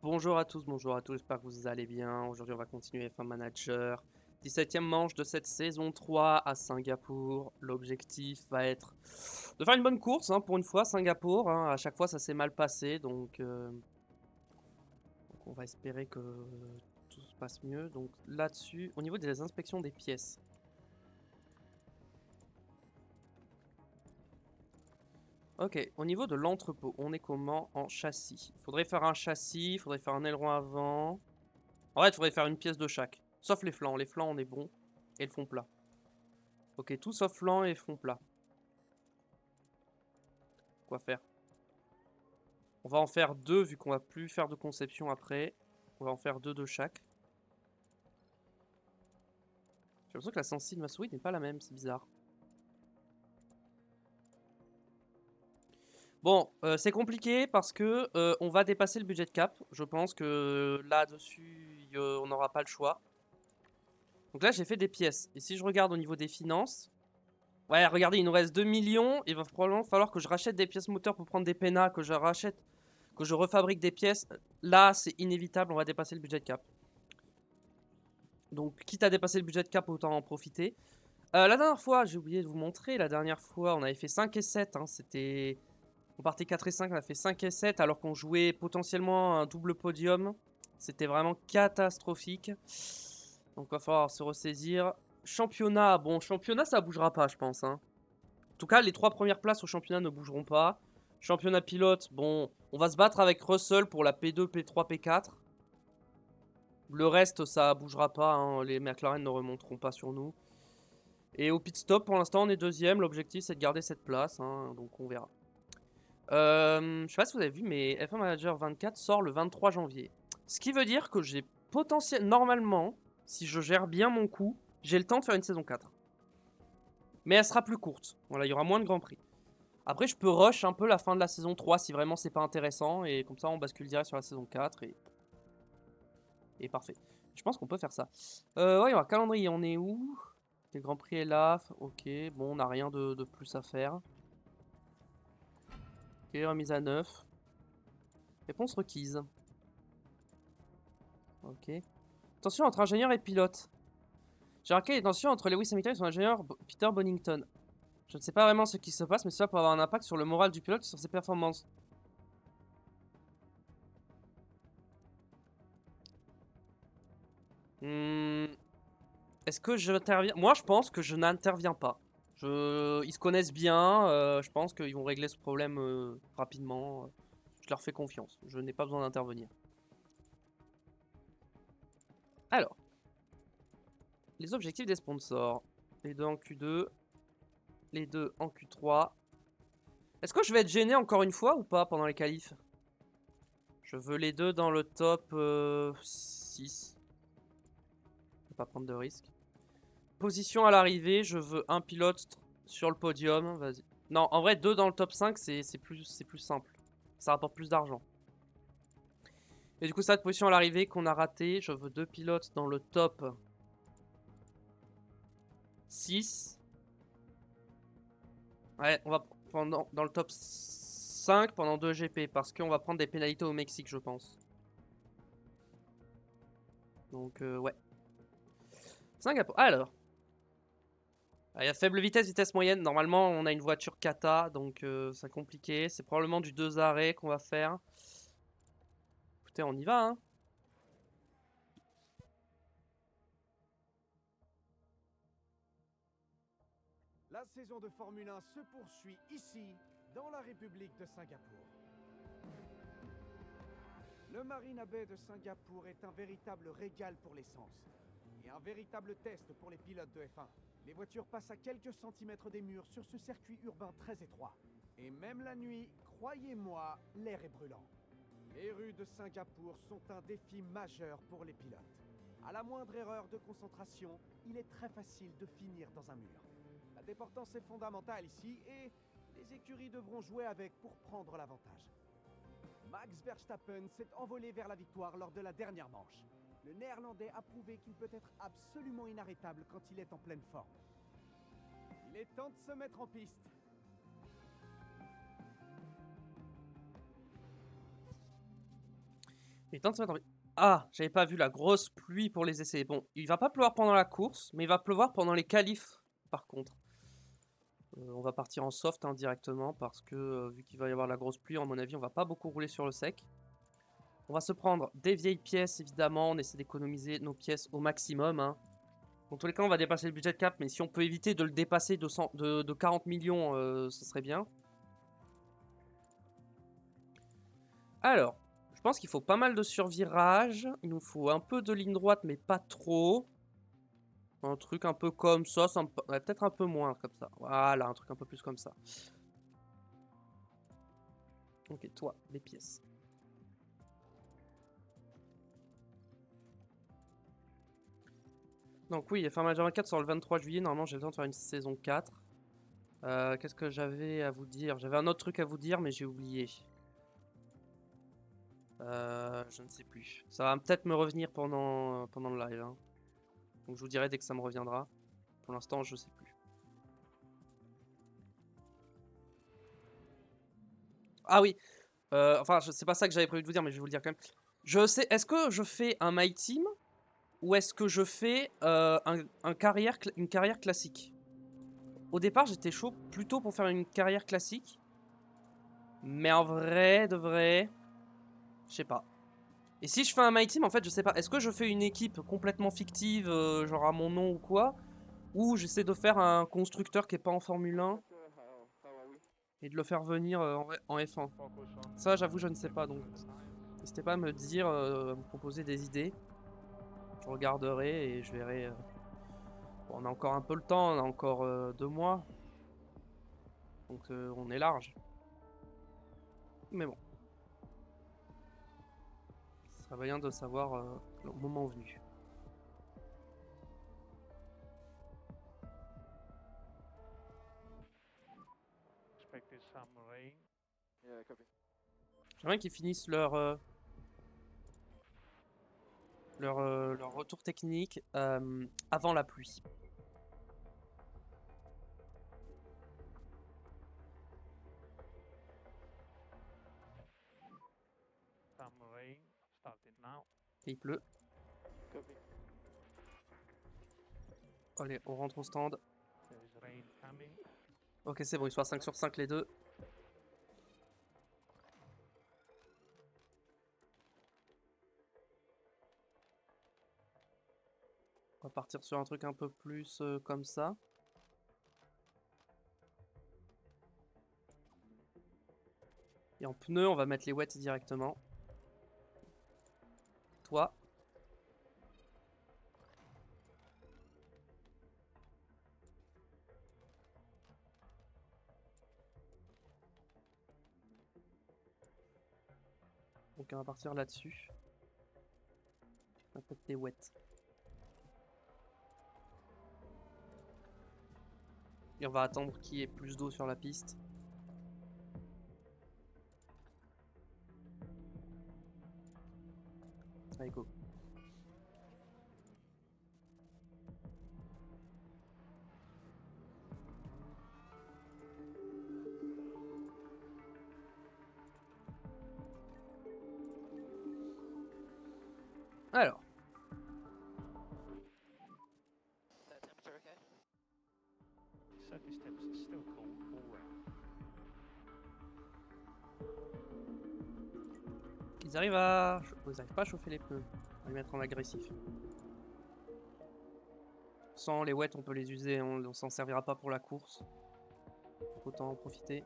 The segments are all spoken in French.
Bonjour à tous, j'espère que vous allez bien. Aujourd'hui, on va continuer F1 Manager. 17e manche de cette saison 3 à Singapour. L'objectif va être de faire une bonne course, pour une fois, Singapour. À chaque fois, ça s'est mal passé, donc on va espérer que tout se passe mieux. Donc là-dessus, au niveau des inspections des pièces. Ok, au niveau de l'entrepôt, on est comment en châssis? Il faudrait faire un châssis, il faudrait faire un aileron avant. En fait, il faudrait faire une pièce de chaque. Sauf les flancs. Les flancs, on est bon. Et le fond plat. Ok, tout sauf flanc et fond plat. Quoi faire? On va en faire deux vu qu'on va plus faire de conception après. On va en faire deux de chaque. J'ai l'impression que la sensibilité de ma souris n'est pas la même, c'est bizarre. Bon, c'est compliqué parce que on va dépasser le budget cap. Je pense que là-dessus, on n'aura pas le choix. Donc là, j'ai fait des pièces. Et si je regarde au niveau des finances, ouais, regardez, il nous reste 2 millions. Il va probablement falloir que je rachète des pièces moteurs pour prendre des pénas, que je rachète, que je refabrique des pièces. Là, c'est inévitable, on va dépasser le budget cap. Donc, quitte à dépasser le budget cap, autant en profiter. La dernière fois, j'ai oublié de vous montrer, la dernière fois, on avait fait 5 et 7. C'était. On partait 4 et 5, on a fait 5 et 7, alors qu'on jouait potentiellement un double podium. C'était vraiment catastrophique. Donc, il va falloir se ressaisir. Championnat, bon, championnat, ça bougera pas, je pense. En tout cas, les 3 premières places au championnat ne bougeront pas. Championnat pilote, bon, on va se battre avec Russell pour la P2, P3, P4. Le reste, ça bougera pas, les McLaren ne remonteront pas sur nous. Et au pit stop, pour l'instant, on est deuxième. L'objectif, c'est de garder cette place, donc on verra. Je sais pas si vous avez vu, mais F1 Manager 24 sort le 23 janvier. Ce qui veut dire que j'ai normalement, si je gère bien mon coup, j'ai le temps de faire une saison 4. Mais elle sera plus courte. Voilà, il y aura moins de Grand Prix. Après, je peux rush un peu la fin de la saison 3 si vraiment c'est pas intéressant. Et comme ça, on bascule direct sur la saison 4 et parfait. Je pense qu'on peut faire ça. Ouais, il y aura calendrier, on est où? Le Grand Prix est là. Ok, bon, on n'a rien de plus à faire. Ok, remise à 9. Réponse requise. Ok. Tension entre ingénieur et pilote. J'ai remarqué les tensions entre Lewis Hamilton et son ingénieur Peter Bonington. Je ne sais pas vraiment ce qui se passe, mais cela peut avoir un impact sur le moral du pilote et sur ses performances. Est-ce que j'interviens? Moi, je pense que je n'interviens pas. Ils se connaissent bien, je pense qu'ils vont régler ce problème rapidement. Je leur fais confiance, je n'ai pas besoin d'intervenir. Alors, les objectifs des sponsors. Les deux en Q2, les deux en Q3. Est-ce que je vais être gêné encore une fois ou pas pendant les qualifs? Je veux les deux dans le top 6. Je vais pas prendre de risques. Position à l'arrivée, je veux un pilote sur le podium. Vas-y. Non, en vrai, deux dans le top 5, c'est plus simple. Ça rapporte plus d'argent. Et du coup, cette position à l'arrivée qu'on a raté, je veux deux pilotes dans le top 6. Ouais, on va dans le top 5 pendant 2 GP parce qu'on va prendre des pénalités au Mexique, je pense. Donc, ouais. Singapour. Alors. Il y a faible vitesse, vitesse moyenne. Normalement, on a une voiture kata, donc c'est compliqué. C'est probablement du 2 arrêts qu'on va faire. Écoutez, on y va, hein. La saison de Formule 1 se poursuit ici, dans la République de Singapour. Le Marina Bay de Singapour est un véritable régal pour l'essence et un véritable test pour les pilotes de F1. Les voitures passent à quelques centimètres des murs sur ce circuit urbain très étroit. Et même la nuit, croyez-moi, l'air est brûlant. Les rues de Singapour sont un défi majeur pour les pilotes. À la moindre erreur de concentration, il est très facile de finir dans un mur. La déportance est fondamentale ici et les écuries devront jouer avec pour prendre l'avantage. Max Verstappen s'est envolé vers la victoire lors de la dernière manche. Le Néerlandais a prouvé qu'il peut être absolument inarrêtable quand il est en pleine forme. Il est temps de se mettre en piste. Putain, ça va tomber. Ah, j'avais pas vu la grosse pluie pour les essais. Bon, il va pas pleuvoir pendant la course, mais il va pleuvoir pendant les qualifs, par contre. On va partir en soft hein, directement, parce que vu qu'il va y avoir la grosse pluie, à mon avis, on va pas beaucoup rouler sur le sec. On va se prendre des vieilles pièces, évidemment. On essaie d'économiser nos pièces au maximum. Hein. Dans tous les cas, on va dépasser le budget cap, mais si on peut éviter de le dépasser de 40 millions, ce serait bien. Alors, je pense qu'il faut pas mal de survirage. Il nous faut un peu de ligne droite, mais pas trop. Un truc un peu comme ça, ouais, peut-être un peu moins comme ça. Voilà, un truc un peu plus comme ça. Ok, toi, les pièces. Donc oui, il y a Farmers 24 sur le 23 juillet. Normalement, j'ai le temps de faire une saison 4. Qu'est-ce que j'avais à vous dire? J'avais un autre truc à vous dire, mais j'ai oublié. Je ne sais plus. Ça va peut-être me revenir pendant le live. Hein. Donc je vous dirai dès que ça me reviendra. Pour l'instant, je sais plus. Ah oui, enfin, c'est pas ça que j'avais prévu de vous dire, mais je vais vous le dire quand même. Je sais, est-ce que je fais un My Team ou est-ce que je fais une carrière classique? Au départ, j'étais chaud plutôt pour faire une carrière classique. Mais en vrai, de vrai, je sais pas. Et si je fais un My Team, en fait, je sais pas. Est-ce que je fais une équipe complètement fictive, genre à mon nom ou quoi? Ou j'essaie de faire un constructeur qui est pas en Formule 1 et de le faire venir en F1. Ça, j'avoue, je ne sais pas. Donc, n'hésitez pas à me dire, à me proposer des idées. Je regarderai et je verrai. Bon, on a encore un peu le temps, on a encore 2 mois. Donc, on est large. Mais bon. Ce serait bien de savoir le moment venu. J'aimerais qu'ils finissent leur retour technique avant la pluie. Et il pleut. Allez, on rentre au stand. Ok, c'est bon, ils sont à 5 sur 5 les deux. On va partir sur un truc un peu plus comme ça. Et en pneu, on va mettre les wets directement. Toi. Donc on va partir là-dessus. On va mettre les wets. Et on va attendre qu'il y ait plus d'eau sur la piste. Allez, go. Alors. Ils arrivent à... Ils arrivent pas à chauffer les pneus. On va les mettre en agressif. Sans les wets, on peut les user, on s'en servira pas pour la course. Autant en profiter.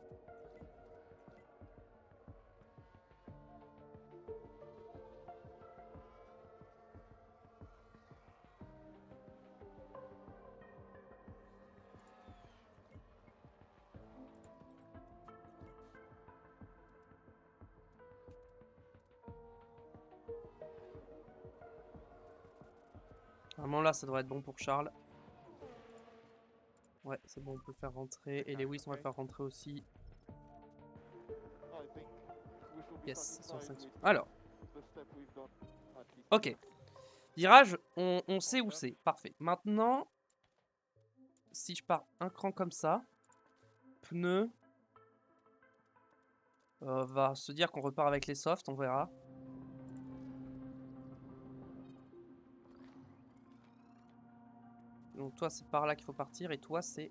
Vraiment là, ça devrait être bon pour Charles. Ouais, c'est bon, on peut le faire rentrer. Et Lewis, on va le faire rentrer aussi. Yes, sur 5. Alors. Ok. Virage, on sait où c'est. Parfait. Maintenant, si je pars un cran comme ça, pneu va se dire qu'on repart avec les softs, on verra. Donc toi c'est par là qu'il faut partir et toi c'est...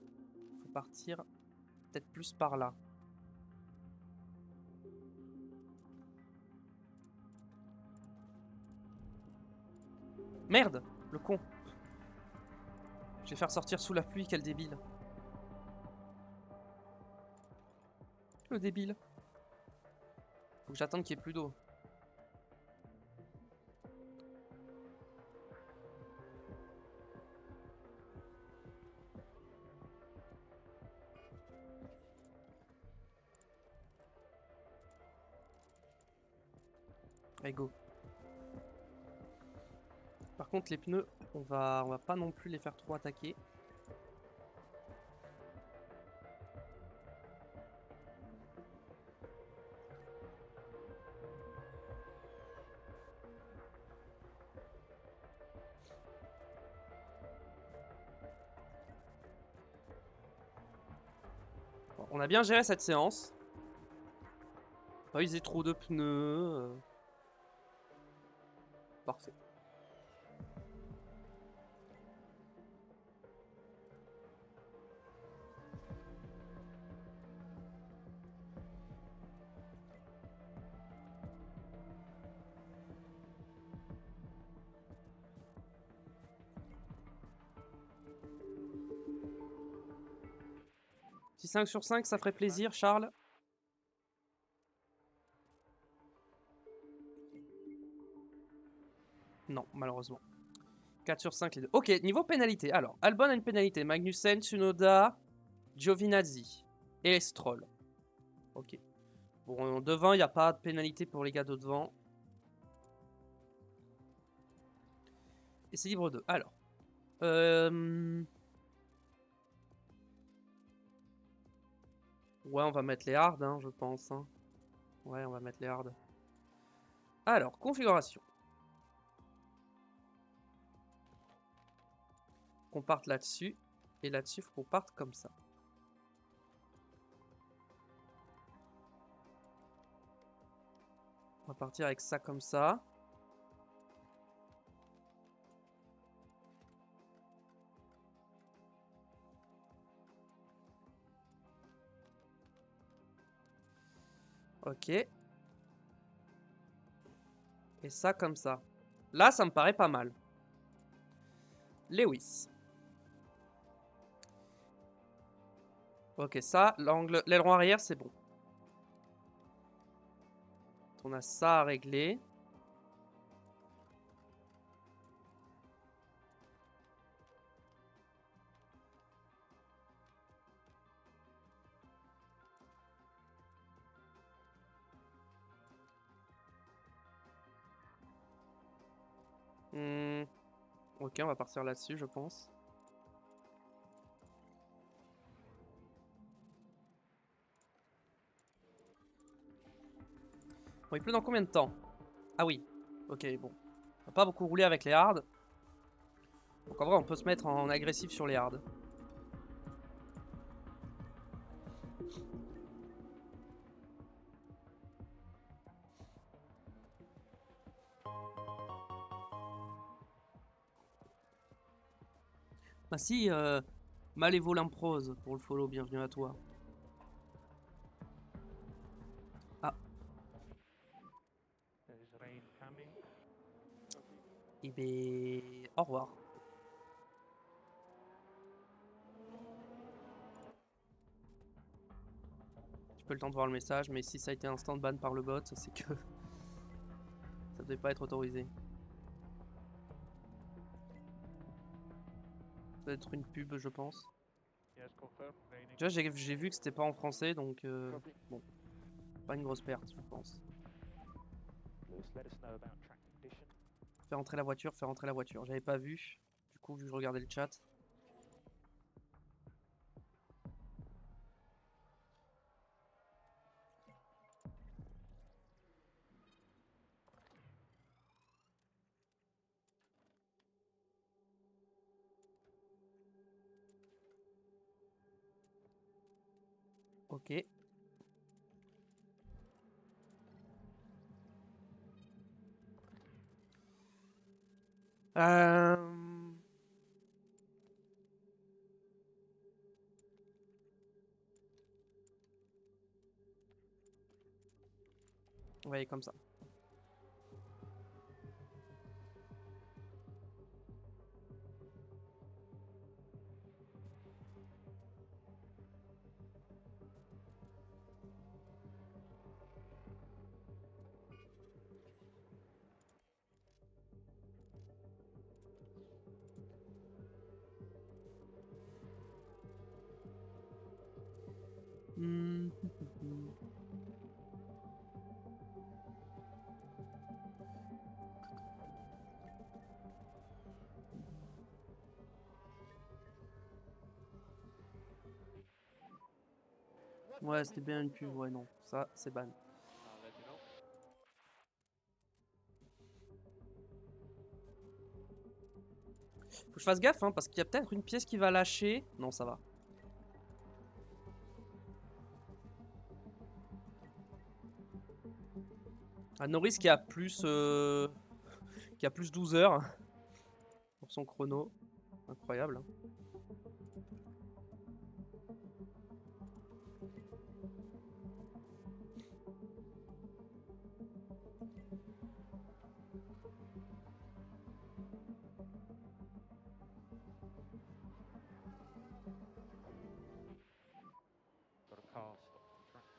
faut partir peut-être plus par là. Merde, le con. Je vais faire sortir sous la pluie, quel débile. Le débile. Faut que j'attende qu'il y ait plus d'eau. Allez, go. Par contre, les pneus, on va pas non plus les faire trop attaquer. Bon, on a bien géré cette séance. Pas usé trop de pneus. Parfait. Si 5 sur 5, ça ferait plaisir, Charles. Non, malheureusement. 4 sur 5 les deux. Ok, niveau pénalité. Alors, Albon a une pénalité. Magnussen, Tsunoda, Giovinazzi et Stroll. Ok. Bon, devant, il n'y a pas de pénalité pour les gars de devant. Et c'est libre 2. Alors. Ouais, on va mettre les hard, hein, je pense. Hein. Ouais, on va mettre les hard. Alors, configuration. Qu'on parte là-dessus. Et là-dessus, il faut qu'on parte comme ça. On va partir avec ça comme ça. Ok. Et ça comme ça. Là, ça me paraît pas mal. Lewis. Ok, ça, l'angle, l'aileron arrière, c'est bon. On a ça à régler. Ok, on va partir là-dessus, je pense. Bon, il pleut dans combien de temps? Ah oui. Ok, bon. On va pas beaucoup rouler avec les hards. Donc en vrai, on peut se mettre en agressif sur les hards. Ah si, Malévolent Prose pour le follow, bienvenue à toi. Ah. Et ben, au revoir. J'ai pas eu le temps de voir le message, mais si ça a été instant ban par le bot, c'est que ça devait pas être autorisé. Ça doit être une pub, je pense. Déjà, j'ai vu que c'était pas en français, donc bon, pas une grosse perte, je pense. Faire entrer la voiture, faire entrer la voiture. J'avais pas vu, du coup, vu que je regardais le chat. Ok. Ouais, comme ça. Hmm. Ouais, c'était bien une pub, ouais, non. Ça, c'est ban. Faut que je fasse gaffe, hein, parce qu'il y a peut-être une pièce qui va lâcher. Non, ça va. Ah, Norris qui a plus 12 heures pour son chrono. Incroyable. Hein.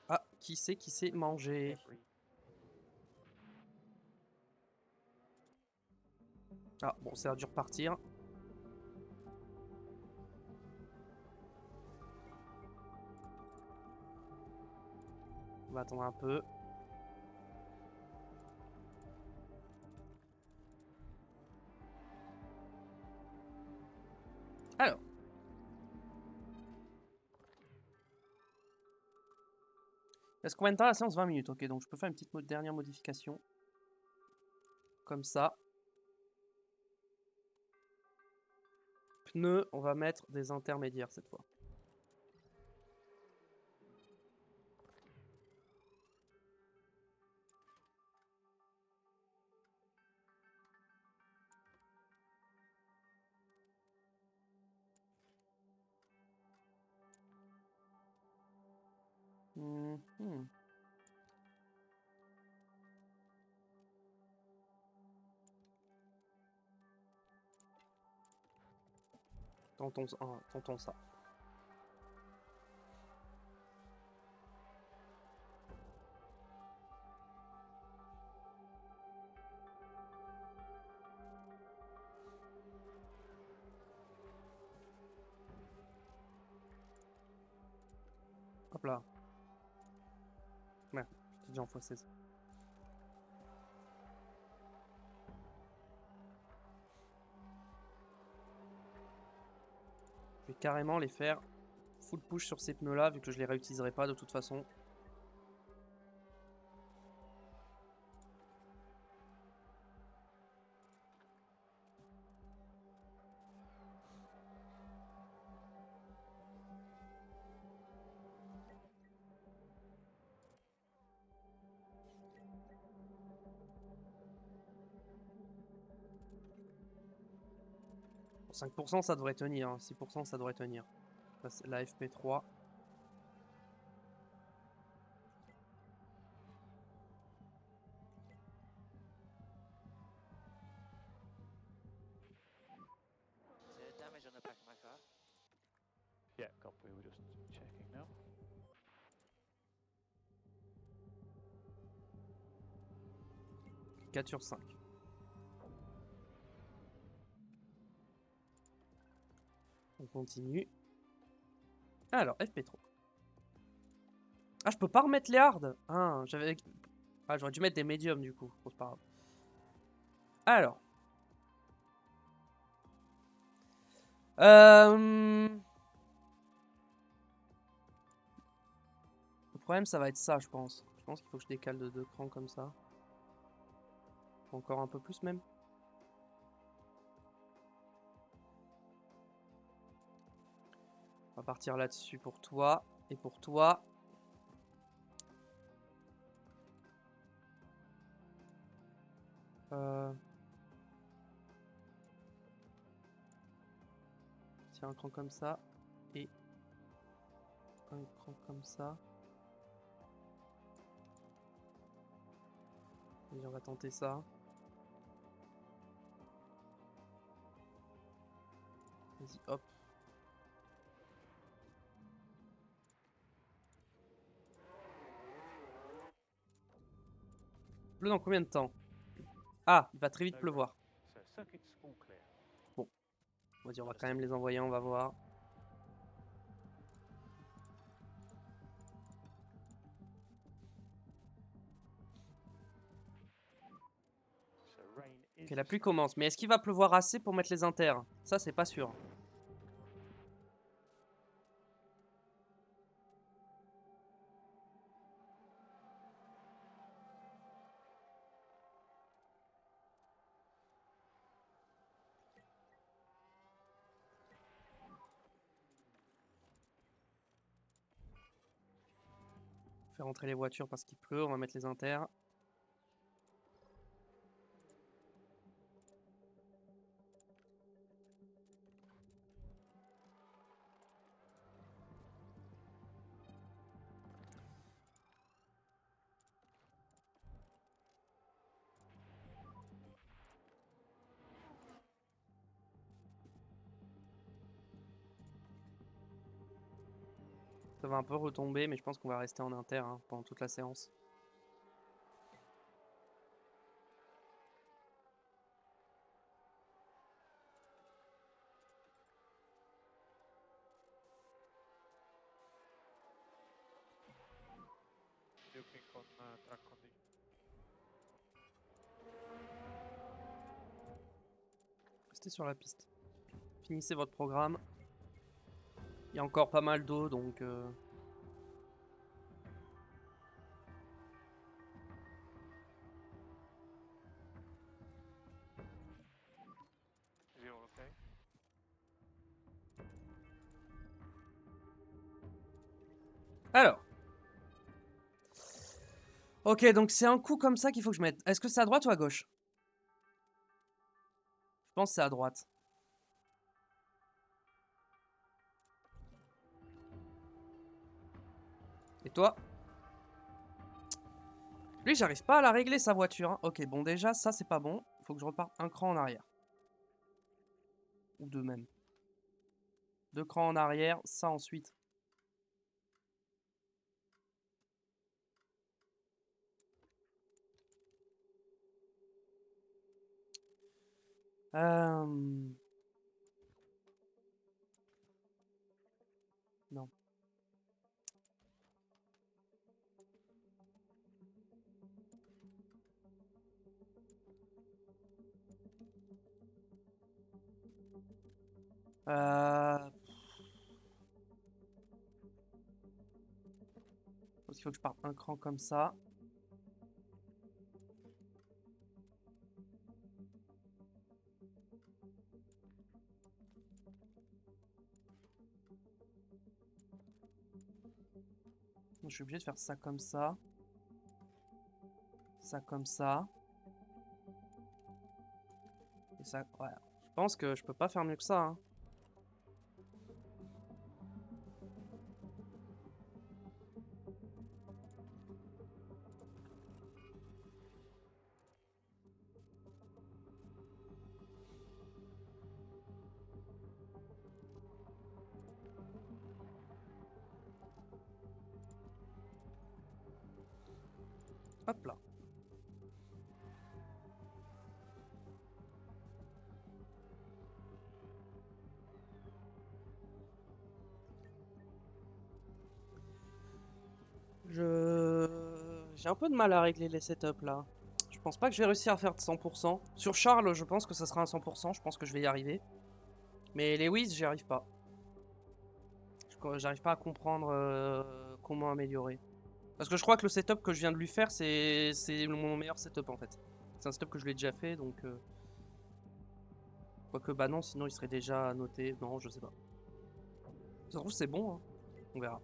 Ah, qui sait manger? Ah, bon, ça a dû repartir. On va attendre un peu. Alors. Est-ce combien de temps la séance? 20 minutes. Ok, donc je peux faire une petite dernière modification. Comme ça. Pneus, on va mettre des intermédiaires cette fois. Mhm. Tentons ça. Hop là. Ouais, j'étais déjà en x16. Je vais carrément les faire full push sur ces pneus là vu que je les réutiliserai pas de toute façon. Pour 5% ça devrait tenir, hein. 6% ça devrait tenir. Ça, c'est la FP3. Damage on the back of my car. Yeah, copy. We're just checking now. « 4 sur 5. On continue. Alors, FP3. Ah, je peux pas remettre les hard. Ah, j'aurais dû mettre des médiums du coup. Bon, c'est pas grave. Alors. Le problème, ça va être ça, je pense. Je pense qu'il faut que je décale de 2 crans comme ça. Encore un peu plus même. On va partir là-dessus pour toi. Et pour toi. Tiens, un cran comme ça. Et un cran comme ça. Vas-y, on va tenter ça. Vas-y, hop. Bleu dans combien de temps? Ah, il va très vite No pleuvoir. rain. So circuits all clear. Bon, vas-y, on va quand même les envoyer, on va voir. So rain is Ok, la pluie commence. Mais est-ce qu'il va pleuvoir assez pour mettre les inters? Ça, c'est pas sûr. Faire rentrer les voitures parce qu'il pleut, on va mettre les inters. Ça va un peu retomber, mais je pense qu'on va rester en inter hein, pendant toute la séance. looking on track condition. Restez sur la piste. Finissez votre programme. Il y a encore pas mal d'eau, donc... Is it all okay? Alors. Ok, donc c'est un coup comme ça qu'il faut que je mette. Est-ce que c'est à droite ou à gauche? Je pense que c'est à droite. Et toi? Lui, j'arrive pas à la régler, sa voiture. Hein. Ok, bon déjà, ça c'est pas bon. Faut que je reparte un cran en arrière. Ou deux même. Deux crans en arrière, ça ensuite. Non. Parce qu'il faut que je parte un cran comme ça. Je suis obligé de faire ça comme ça. Ça comme ça. Et ça, ouais. Je pense que je peux pas faire mieux que ça. Hein. Hop là. J'ai un peu de mal à régler les setups là. Je pense pas que je vais réussir à faire de 100%. Sur Charles, je pense que ça sera un 100%. Je pense que je vais y arriver. Mais Lewis, j'y arrive pas. J'arrive pas à comprendre comment améliorer. Parce que je crois que le setup que je viens de lui faire, c'est mon meilleur setup en fait. C'est un setup que je l'ai déjà fait donc. Quoique, bah non, sinon il serait déjà noté. Non, je sais pas. Ça se trouve, c'est bon, hein. On verra.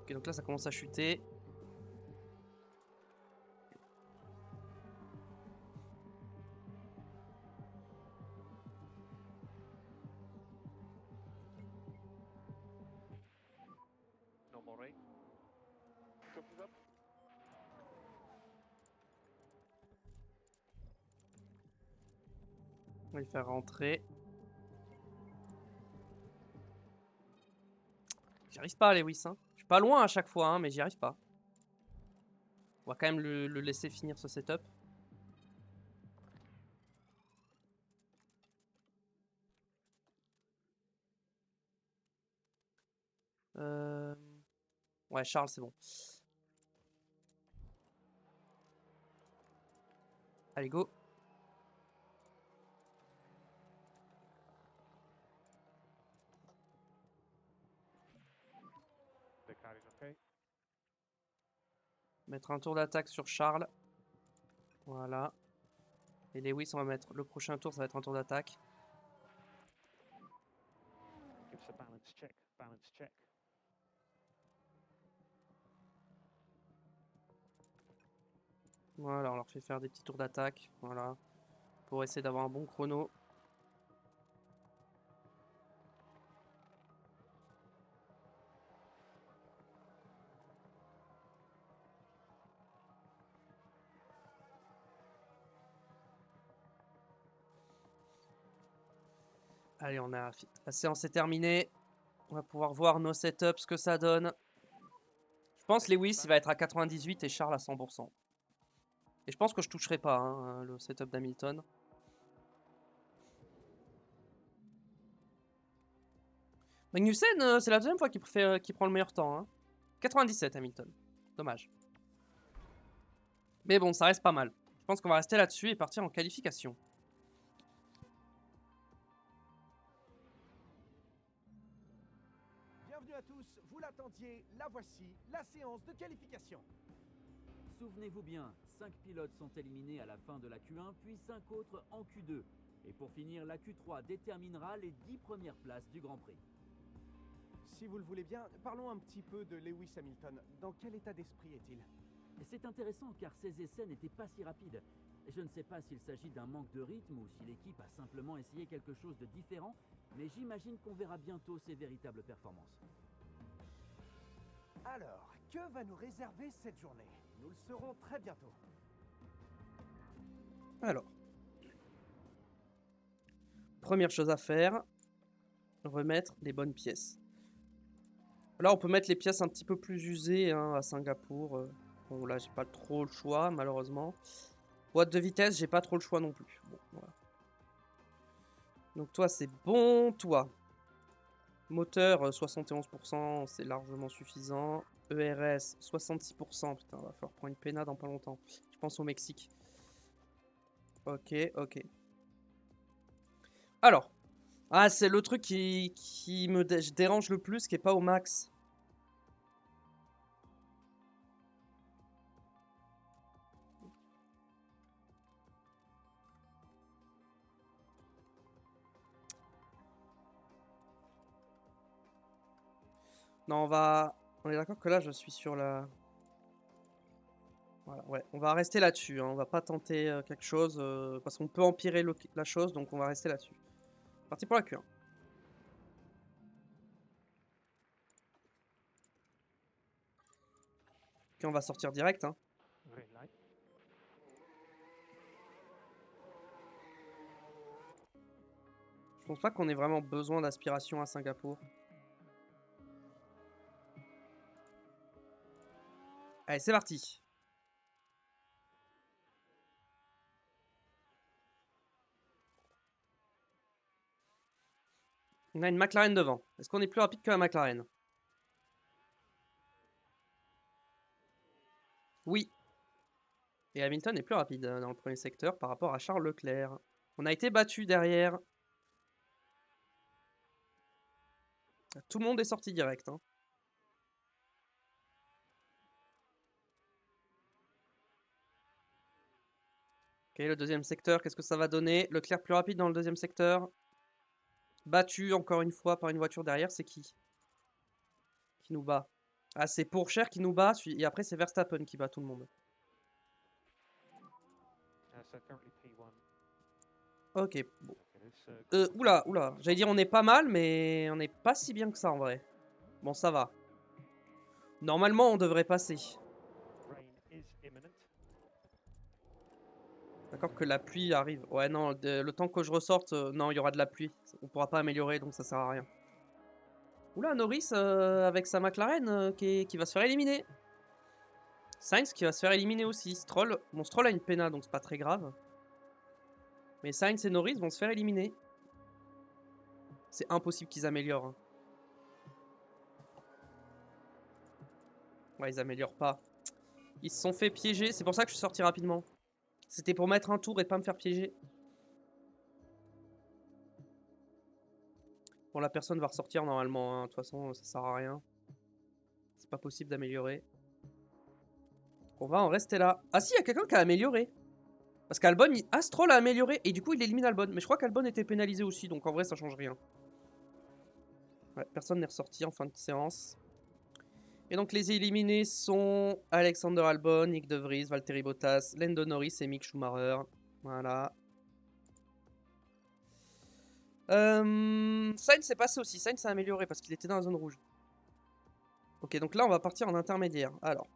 Ok, donc là ça commence à chuter. Normal rate. Copies up. On va les faire rentrer. J'y arrive pas, Lewis. Hein. Je suis pas loin à chaque fois, hein, mais j'y arrive pas. On va quand même le laisser finir ce setup. Ouais, Charles, c'est bon. Allez, go. The car is okay. Mettre un tour d'attaque sur Charles. Voilà. Et Lewis, on va mettre le prochain tour, ça va être un tour d'attaque. Give us a balance check. Balance check. Voilà, on leur fait faire des petits tours d'attaque. Voilà. Pour essayer d'avoir un bon chrono. Allez, la séance est terminée. On va pouvoir voir nos setups, ce que ça donne. Je pense Lewis, il va être à 98 et Charles à 100%. Et je pense que je toucherai pas hein, le setup d'Hamilton. Magnussen, c'est la deuxième fois qu'il prend le meilleur temps. Hein. 97 Hamilton. Dommage. Mais bon, ça reste pas mal. Je pense qu'on va rester là-dessus et partir en qualification. Bienvenue à tous, vous l'attendiez, la voici, la séance de qualification. Souvenez-vous bien, 5 pilotes sont éliminés à la fin de la Q1, puis 5 autres en Q2. Et pour finir, la Q3 déterminera les 10 premières places du Grand Prix. Si vous le voulez bien, parlons un petit peu de Lewis Hamilton. Dans quel état d'esprit est-il? C'est intéressant car ces essais n'étaient pas si rapides. Je ne sais pas s'il s'agit d'un manque de rythme ou si l'équipe a simplement essayé quelque chose de différent, mais j'imagine qu'on verra bientôt ses véritables performances. Alors, que va nous réserver cette journée? Nous le saurons très bientôt. Alors. Première chose à faire, remettre les bonnes pièces. Là, on peut mettre les pièces un petit peu plus usées hein, à Singapour. Bon, là, j'ai pas trop le choix, malheureusement. Boîte de vitesse, j'ai pas trop le choix non plus. Bon, voilà. Donc, toi, c'est bon. Toi, moteur, 71%, c'est largement suffisant. ERS, 66%. Putain, va falloir prendre une pénade dans pas longtemps. Je pense au Mexique. Ok, ok. Alors. Ah, c'est le truc qui me dérange le plus, qui est pas au max. Non, on est d'accord que là, je suis sur la... Voilà, ouais, on va rester là-dessus. Hein. On va pas tenter quelque chose, parce qu'on peut empirer la chose, donc on va rester là-dessus. Parti pour la Q1. Puis on va sortir direct. Hein. Green light. Je pense pas qu'on ait vraiment besoin d'aspiration à Singapour. Allez, c'est parti. On a une McLaren devant. Est-ce qu'on est plus rapide que la McLaren? Oui. Et Hamilton est plus rapide dans le premier secteur par rapport à Charles Leclerc. On a été battu derrière. Tout le monde est sorti direct. Hein. Ok, le deuxième secteur, qu'est-ce que ça va donner? Leclerc plus rapide dans le deuxième secteur. Battu encore une fois par une voiture derrière, c'est qui nous bat? Ah, c'est Pourchaire qui nous bat, et après c'est Verstappen qui bat tout le monde. So currently P1. Ok, bon. Okay, Oula, oula. J'allais dire on est pas mal, mais on n'est pas si bien que ça en vrai. Bon, ça va. Normalement, on devrait passer. rain is imminent. D'accord que la pluie arrive. Ouais, non, le temps que je ressorte, non, il y aura de la pluie. On pourra pas améliorer, donc ça sert à rien. Oula, Norris avec sa McLaren qui va se faire éliminer. Sainz qui va se faire éliminer aussi. Stroll, bon, Stroll a une péna, donc c'est pas très grave. Mais Sainz et Norris vont se faire éliminer. C'est impossible qu'ils améliorent. Hein. Ouais, ils améliorent pas. Ils se sont fait piéger, c'est pour ça que je suis sorti rapidement. C'était pour mettre un tour et pas me faire piéger. Bon, la personne va ressortir normalement, hein. De toute façon, ça sert à rien. C'est pas possible d'améliorer. On va en rester là. Ah si, il y a quelqu'un qui a amélioré. Parce qu'Albon, Astrol a amélioré et du coup il élimine Albon. Mais je crois qu'Albon était pénalisé aussi, donc en vrai ça change rien. Ouais, personne n'est ressorti en fin de séance. Et donc les éliminés sont Alexander Albon, Nick De Vries, Valtteri Bottas, Lando Norris et Mick Schumacher. Voilà. Sainz s'est passé aussi. Sainz s'est amélioré parce qu'il était dans la zone rouge. Ok, donc là on va partir en intermédiaire. Alors,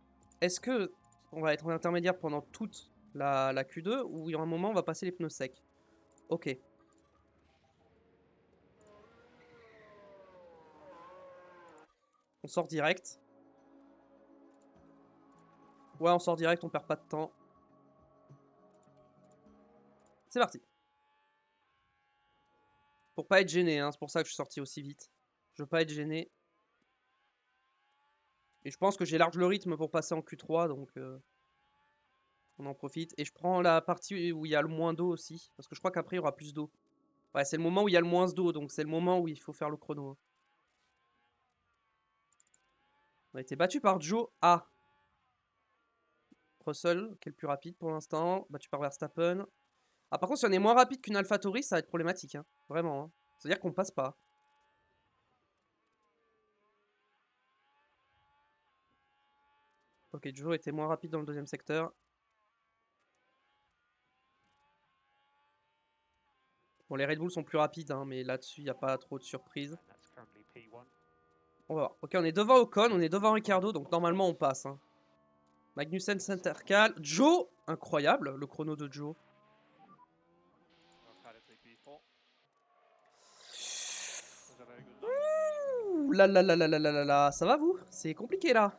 est-ce que on va être en intermédiaire pendant toute la Q2 ou il y aura un moment où on va passer les pneus secs? Ok. On sort direct. Ouais, on sort direct, on perd pas de temps. C'est parti. Pour pas être gêné, hein, c'est pour ça que je suis sorti aussi vite. Je veux pas être gêné. Et je pense que j'ai large le rythme pour passer en Q3, donc on en profite. Et je prends la partie où il y a le moins d'eau aussi, parce que je crois qu'après il y aura plus d'eau. Ouais, c'est le moment où il y a le moins d'eau, donc c'est le moment où il faut faire le chrono. Hein. On a été battu par Joe A. Russell, qui est le plus rapide pour l'instant. Battu par Verstappen. Ah, par contre, si on est moins rapide qu'une AlphaTauri, ça va être problématique. Hein. Vraiment. Hein. C'est-à-dire qu'on passe pas. Ok, Joe était moins rapide dans le deuxième secteur. Bon, les Red Bull sont plus rapides, hein, mais là-dessus, il n'y a pas trop de surprises. On va voir. Ok, on est devant Ocon, on est devant Ricardo, donc normalement on passe. Hein. Magnussen s'intercale. Joe, incroyable, le chrono de Joe. Ouh, là là là là là là là là, ça va vous? C'est compliqué là.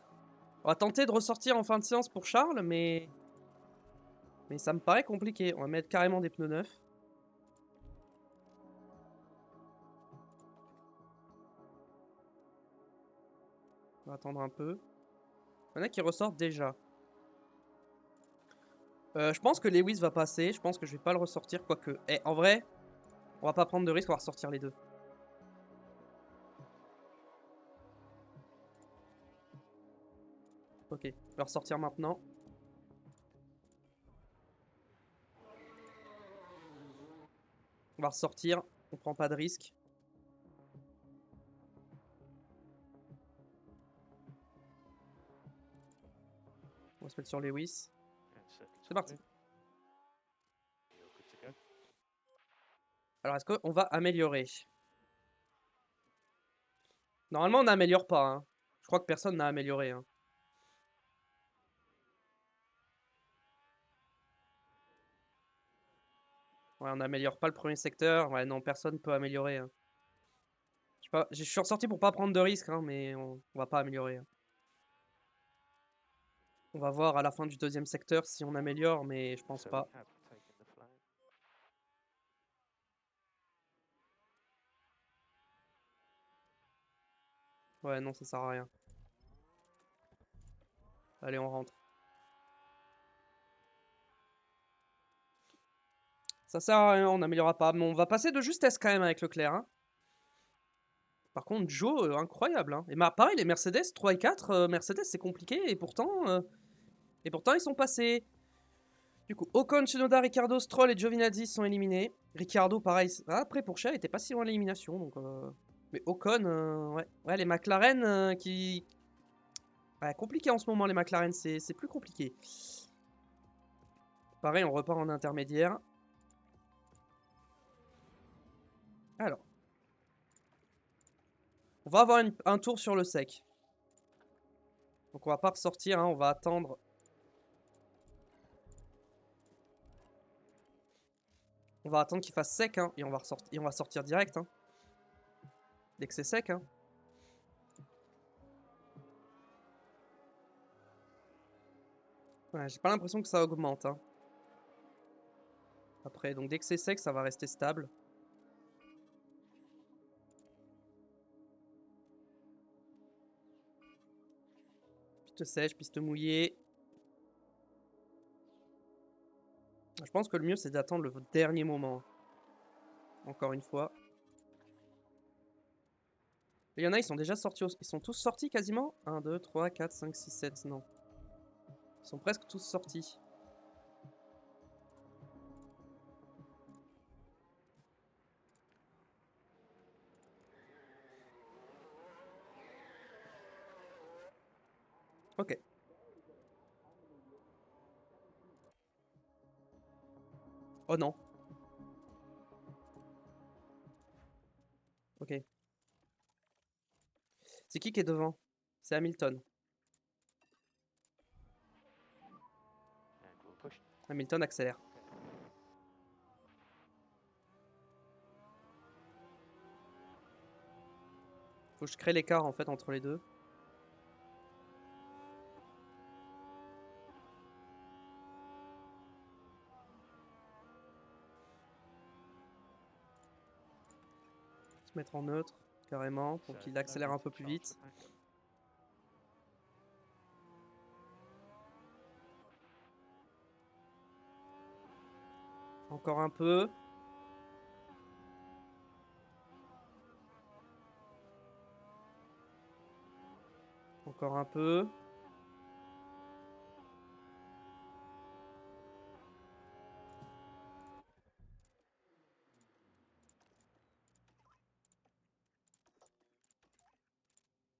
On va tenter de ressortir en fin de séance pour Charles, mais ça me paraît compliqué. On va mettre carrément des pneus neufs. On va attendre un peu. Il y en a qui ressortent déjà. Je pense que Lewis va passer. Je pense que je vais pas le ressortir, quoique. Eh, en vrai, on va pas prendre de risque, on va ressortir les deux. Ok, on va ressortir maintenant. On va ressortir, on prend pas de risque. On va se mettre sur Lewis. C'est parti. Alors, est-ce qu'on va améliorer? Normalement, on n'améliore pas. Hein. Je crois que personne n'a amélioré. Hein. Ouais, on n'améliore pas le premier secteur. Ouais, non, personne peut améliorer. Hein. Je suis ressorti pour pas prendre de risques, hein, mais on va pas améliorer. Hein. On va voir à la fin du deuxième secteur si on améliore, mais je pense pas. Ouais, non, ça sert à rien. Allez, on rentre. Ça sert à rien, on n'améliorera pas. Mais on va passer de justesse quand même avec Leclerc. Hein. Par contre, Joe, incroyable. Hein. Et pareil, les Mercedes 3 et 4, Mercedes c'est compliqué. Et pourtant, ils sont passés. Du coup, Ocon, Tsunoda, Ricardo, Stroll et Giovinazzi sont éliminés. Ricardo, pareil. Après, Pourchaire, il était pas si loin de l'élimination. Donc, mais Ocon, ouais. Ouais, les McLaren qui. Ouais, compliqué en ce moment, les McLaren. C'est plus compliqué. Pareil, on repart en intermédiaire. Alors. On va avoir un tour sur le sec. Donc on va pas ressortir, hein, on va attendre. On va attendre qu'il fasse sec, hein, et on va sortir direct, hein. Dès que c'est sec, hein. Ouais, j'ai pas l'impression que ça augmente, hein. Après, donc dès que c'est sec, ça va rester stable. Piste sèche, piste mouillée. Je pense que le mieux, c'est d'attendre le dernier moment. Encore une fois. Il y en a, ils sont déjà sortis. Ils sont tous sortis quasiment 1, 2, 3, 4, 5, 6, 7. Non. Ils sont presque tous sortis. Ok. Oh non. Ok. C'est qui est devant? C'est Hamilton. And we'll push. Hamilton accélère. Faut que je crée l'écart en fait entre les deux. Se mettre en neutre carrément pour So qu'il no accélère un need to peu plus charge vite. the pack. Encore un peu. Encore un peu.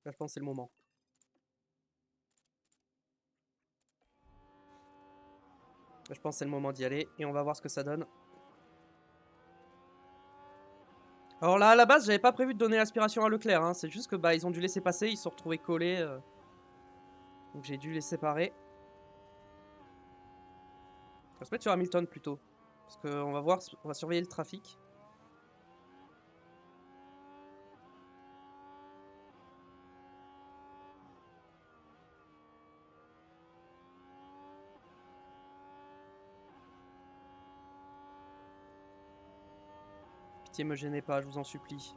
Là, je pense que c'est le moment. Là, je pense que c'est le moment d'y aller et on va voir ce que ça donne. Alors là, à la base, j'avais pas prévu de donner l'aspiration à Leclerc. Hein. C'est juste que bah ils ont dû laisser passer, ils se sont retrouvés collés. Donc j'ai dû les séparer. On va se mettre sur Hamilton plutôt. Parce qu'on va voir, on va surveiller le trafic. Pitié, me gênez pas, je vous en supplie.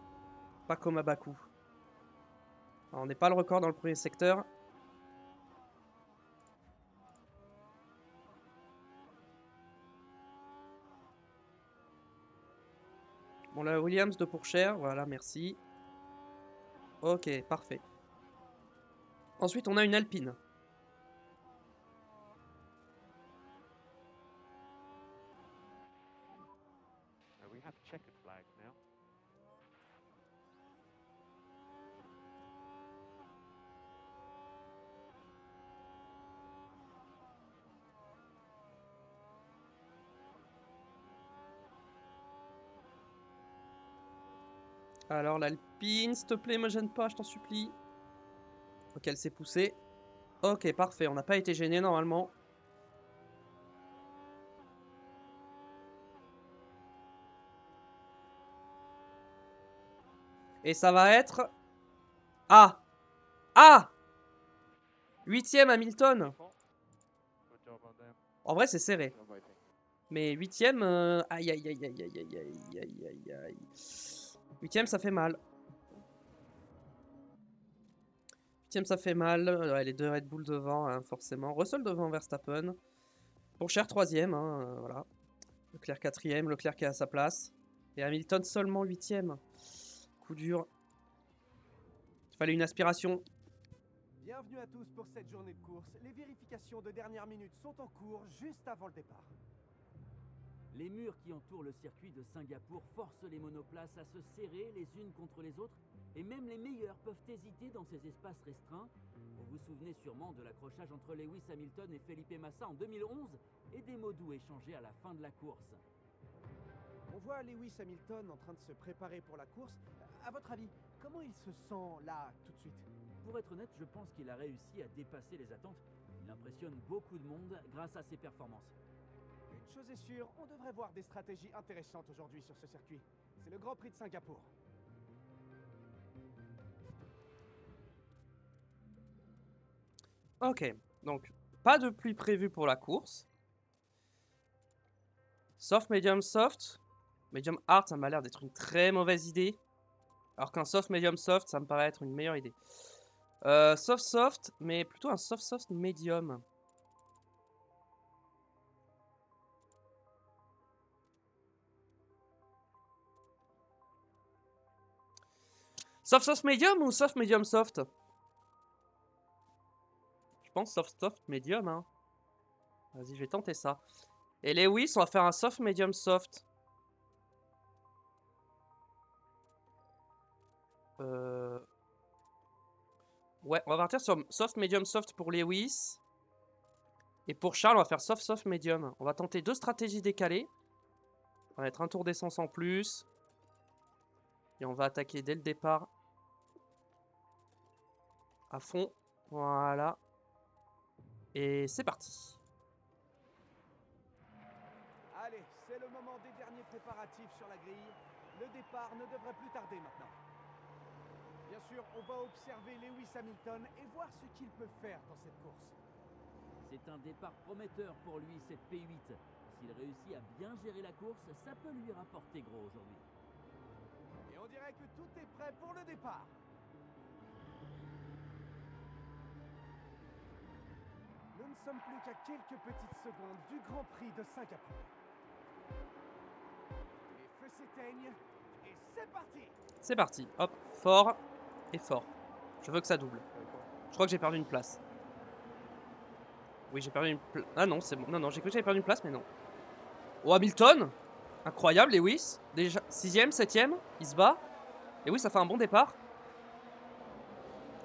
Pas comme à Bakou. Alors, on n'est pas le record dans le premier secteur. Bon, la Williams de Pourchère, voilà, merci. Ok, parfait. Ensuite, on a une Alpine. We have checkered flags now. Alors, l'Alpine, s'il te plaît, me gêne pas, je t'en supplie. Ok, elle s'est poussée. Ok, parfait, on n'a pas été gêné normalement. Et ça va être... Ah! Ah! 8ème Hamilton. Good job on them. En vrai, c'est serré. Mais 8ème... Aïe, aïe, aïe, aïe, aïe, aïe, aïe, aïe, aïe, aïe. 8ème, ça fait mal. 8ème, ça fait mal. Ouais, les deux Red Bull devant, hein, forcément. Russell devant Verstappen. Pourchère 3ème, hein, voilà. Leclerc 4ème, Leclerc qui est à sa place. Et Hamilton seulement 8ème. Coup dur. Il fallait une aspiration. Bienvenue à tous pour cette journée de course. Les vérifications de dernière minute sont en cours juste avant le départ. Les murs qui entourent le circuit de Singapour forcent les monoplaces à se serrer les unes contre les autres, et même les meilleurs peuvent hésiter dans ces espaces restreints. Vous vous souvenez sûrement de l'accrochage entre Lewis Hamilton et Felipe Massa en 2011, et des mots doux échangés à la fin de la course. On voit Lewis Hamilton en train de se préparer pour la course. À votre avis, comment il se sent là, tout de suite? Pour être honnête, je pense qu'il a réussi à dépasser les attentes. Il impressionne beaucoup de monde grâce à ses performances. Et chose est sûre, on devrait voir des stratégies intéressantes aujourd'hui sur ce circuit. C'est le Grand Prix de Singapour. Ok, donc pas de pluie prévue pour la course. Soft, medium, soft. Medium hard, ça m'a l'air d'être une très mauvaise idée. Alors qu'un soft, medium, soft, ça me paraît être une meilleure idée. Soft, soft, mais plutôt un soft, soft, medium. Soft, soft, medium ou soft, medium, soft? Je pense soft, soft, medium, hein. Vas-y, je vais tenter ça. Et Lewis, on va faire un soft, medium, soft. Ouais, on va partir sur soft, medium, soft pour Lewis. Et pour Charles, on va faire soft, soft, medium. On va tenter 2 stratégies décalées. On va mettre un tour d'essence en plus. Et on va attaquer dès le départ. À fond. Voilà. Et c'est parti. Allez, c'est le moment des derniers préparatifs sur la grille. Le départ ne devrait plus tarder maintenant. Bien sûr, on va observer Lewis Hamilton et voir ce qu'il peut faire dans cette course. C'est un départ prometteur pour lui, cette P8. S'il réussit à bien gérer la course, ça peut lui rapporter gros aujourd'hui. Et on dirait que tout est prêt pour le départ. Nous ne sommes plus qu'à quelques petites secondes du Grand Prix de Singapour. Les feux s'éteignent et c'est parti. C'est parti. Hop, fort et fort. Je veux que ça double. Je crois que j'ai perdu une place. Oui, j'ai perdu une place. Ah non, c'est bon. Non, non, j'ai cru que j'avais perdu une place, mais non. Oh, Hamilton! Incroyable, Lewis. Déjà 6ème, 7ème, il se bat. Et oui, ça fait un bon départ.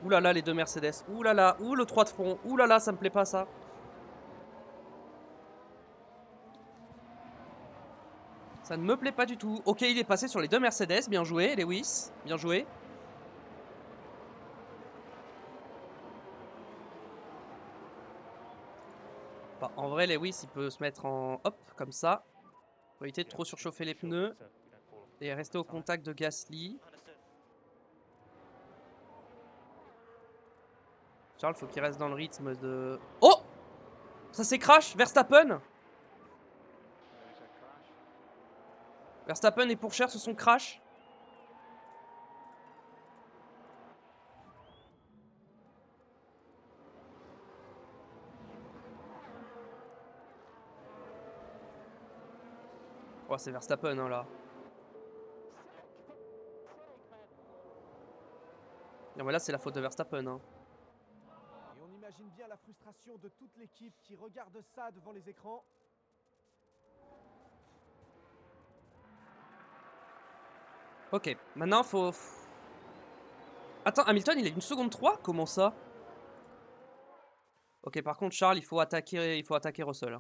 Ouh là là, les 2 Mercedes. Ouh là là, ouh le 3 de front. Ouh là là, ça me plaît pas ça. Ça ne me plaît pas du tout. Ok, il est passé sur les 2 Mercedes. Bien joué, Lewis. Bien joué. Bah, en vrai, Lewis, il peut se mettre en hop, comme ça. Pour éviter de trop surchauffer les pneus. Et rester au contact de Gasly. Understood. Charles, faut qu'il reste dans le rythme de... Oh! Ça s'est crash, Verstappen! Verstappen et Pourchaire se sont crash. Oh, c'est Verstappen, hein, là. Non, mais là, c'est la faute de Verstappen, hein. Et on imagine bien la frustration de toute l'équipe qui regarde ça devant les écrans. Ok, maintenant, faut... Attends, Hamilton, il a une seconde 3? Comment ça? Ok, par contre, Charles, il faut attaquer Russell.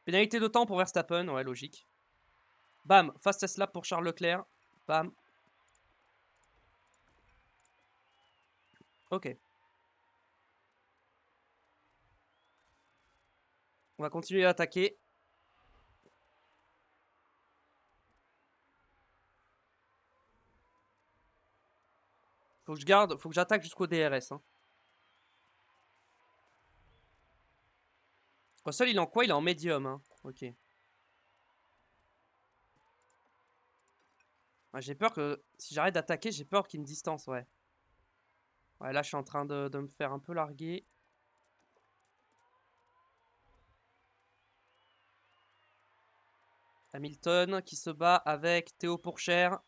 Pénalité de temps pour Verstappen, ouais, logique. Bam, fastest lap pour Charles Leclerc. Bam. Ok. On va continuer à attaquer. Faut que j'attaque jusqu'au DRS. Hein. Russell, il est en quoi? Il est en médium. Hein. Ok. Ouais, j'ai peur que... Si j'arrête d'attaquer, j'ai peur qu'il me distance, ouais. Ouais, là, je suis en train de me faire un peu larguer. Hamilton qui se bat avec Théo Pourchaire.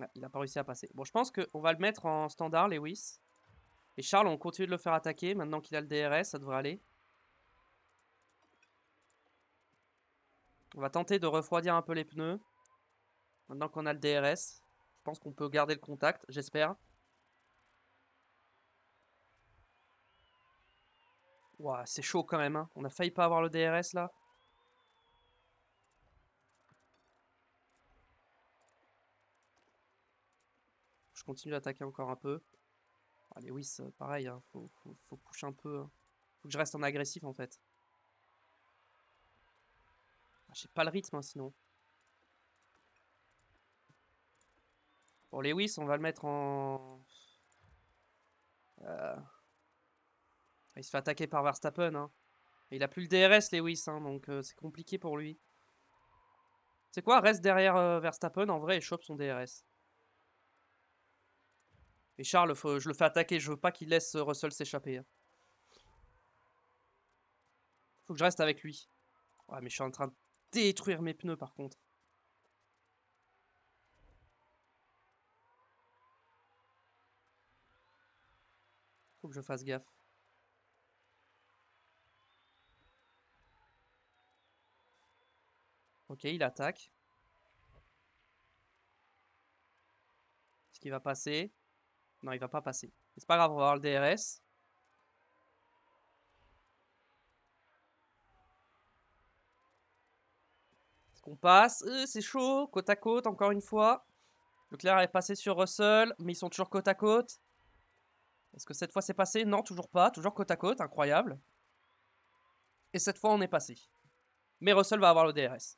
Ouais, il n'a pas réussi à passer. Bon, je pense qu'on va le mettre en standard, Lewis. Et Charles, on continue de le faire attaquer. Maintenant qu'il a le DRS, ça devrait aller. On va tenter de refroidir un peu les pneus. Maintenant qu'on a le DRS. Je pense qu'on peut garder le contact, j'espère. Ouah, c'est chaud quand même. Hein. On a failli pas avoir le DRS là. Je continue d'attaquer encore un peu. Ah, Lewis, pareil, hein, faut push un peu. Hein. Faut que je reste en agressif en fait. Ah, j'ai pas le rythme hein, sinon. Bon, Lewis, on va le mettre en... Il se fait attaquer par Verstappen. Hein. Et il a plus le DRS, Lewis, hein, donc c'est compliqué pour lui. C'est quoi? Reste derrière Verstappen en vrai et chope son DRS. Et Charles, je le fais attaquer, je veux pas qu'il laisse Russell s'échapper. Hein. Faut que je reste avec lui. Ouais, mais je suis en train de détruire mes pneus par contre. Faut que je fasse gaffe. Ok, il attaque. Est-ce qu'il va passer? Non, il va pas passer. C'est pas grave, on va avoir le DRS. Est-ce qu'on passe? C'est chaud, côte à côte, encore une fois. Leclerc est passé sur Russell, mais ils sont toujours côte à côte. Est-ce que cette fois c'est passé? Non, toujours pas. Toujours côte à côte, incroyable. Et cette fois on est passé. Mais Russell va avoir le DRS.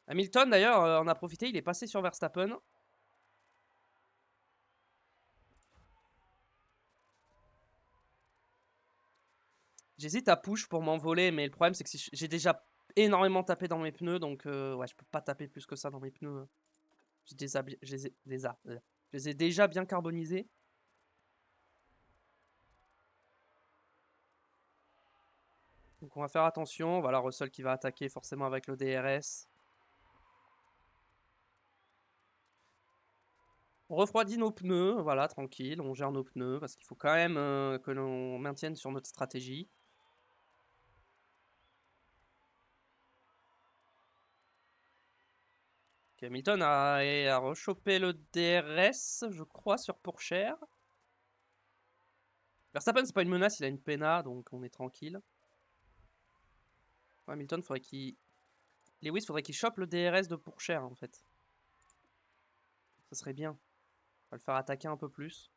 Hamilton d'ailleurs en a profité, il est passé sur Verstappen. J'hésite à push pour m'envoler, mais le problème c'est que si j'ai déjà énormément tapé dans mes pneus, donc ouais, je peux pas taper plus que ça dans mes pneus. Je les ai déjà bien carbonisés. Donc on va faire attention. Voilà, Russell qui va attaquer forcément avec le DRS. On refroidit nos pneus, voilà, tranquille, on gère nos pneus, parce qu'il faut quand même que l'on maintienne sur notre stratégie. Ok, Hamilton a rechopé le DRS, je crois, sur Pourchère. Verstappen, c'est pas une menace, il a une PENA, donc on est tranquille. Ouais, Hamilton, faudrait qu'il... Lewis, faudrait qu'il chope le DRS de Pourchère, en fait. Ça serait bien. On va le faire attaquer un peu plus.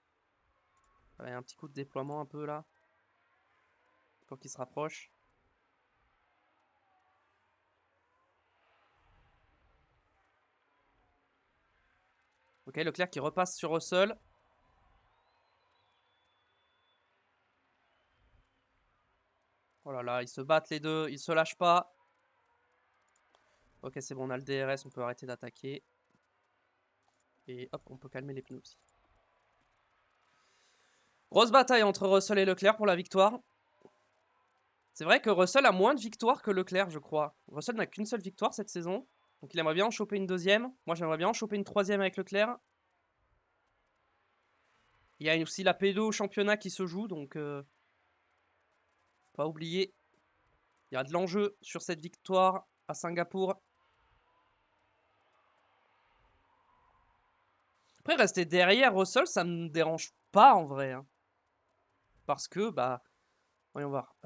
Allez, un petit coup de déploiement un peu, là. Pour qu'il se rapproche. Ok, Leclerc qui repasse sur Russell. Oh là là, ils se battent les deux, ils se lâchent pas. Ok, c'est bon, on a le DRS, on peut arrêter d'attaquer. Et hop, on peut calmer les pneus aussi. Grosse bataille entre Russell et Leclerc pour la victoire. C'est vrai que Russell a moins de victoires que Leclerc, je crois. Russell n'a qu'une seule victoire cette saison. Donc il aimerait bien en choper une deuxième. Moi, j'aimerais bien en choper une troisième avec Leclerc. Il y a aussi la P2 au championnat qui se joue, donc faut pas oublier. Il y a de l'enjeu sur cette victoire à Singapour. Après, rester derrière Russell, ça me dérange pas en vrai. Hein. Parce que, bah... Voyons voir.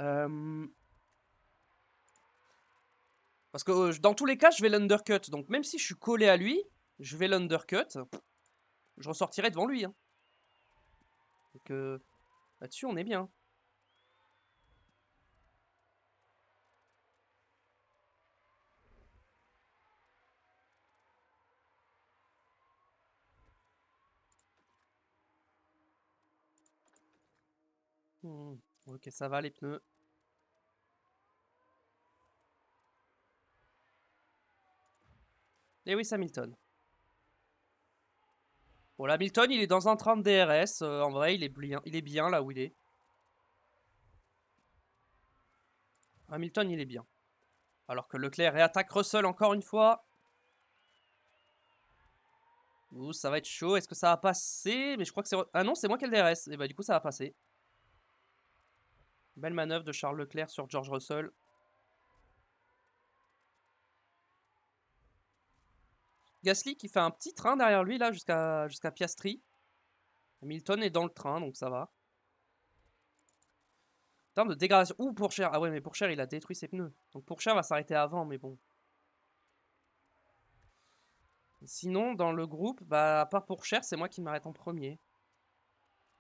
Parce que dans tous les cas, je vais l'undercut. Donc même si je suis collé à lui, je vais l'undercut. Je ressortirai devant lui. Hein. Donc là-dessus, on est bien. Ok, ça va les pneus. Lewis Hamilton. Bon, l'Hamilton, il est dans un train de DRS. En vrai, il est bien là où il est. Hamilton, il est bien. Alors que Leclerc réattaque Russell encore une fois. Ouh, ça va être chaud. Est-ce que ça va passer? Mais je crois que c'est... Ah non, c'est moi qui ai le DRS. Et bah du coup, ça va passer. Belle manœuvre de Charles Leclerc sur George Russell. Gasly qui fait un petit train derrière lui là jusqu'à Piastri. Hamilton est dans le train, donc ça va. En termes de dégradation... Ouh, Pourchère. Ah ouais, mais Pourchère, il a détruit ses pneus. Donc Pourchère va s'arrêter avant, mais bon. Sinon, dans le groupe, bah, à part pour Cher, c'est moi qui m'arrête en premier.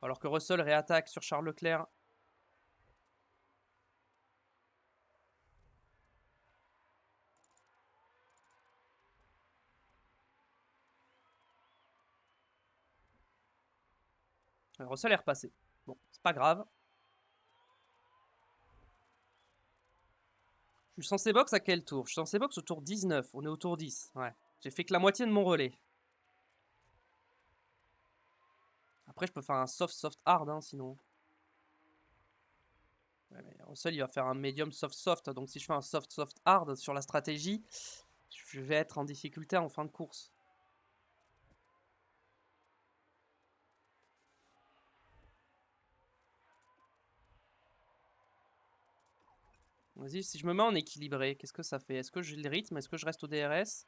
Alors que Russell réattaque sur Charles Leclerc. Russell est repassé. Bon, c'est pas grave. Je suis censé box à quel tour? Je suis censé box au tour 19. On est au tour 10. Ouais. J'ai fait que la moitié de mon relais. Après, je peux faire un soft hard, hein, sinon. Ouais, mais Russell, il va faire un medium soft. Donc si je fais un soft hard sur la stratégie, je vais être en difficulté en fin de course. Vas-y, si je me mets en équilibré, qu'est-ce que ça fait? Est-ce que j'ai le rythme? Est-ce que je reste au DRS?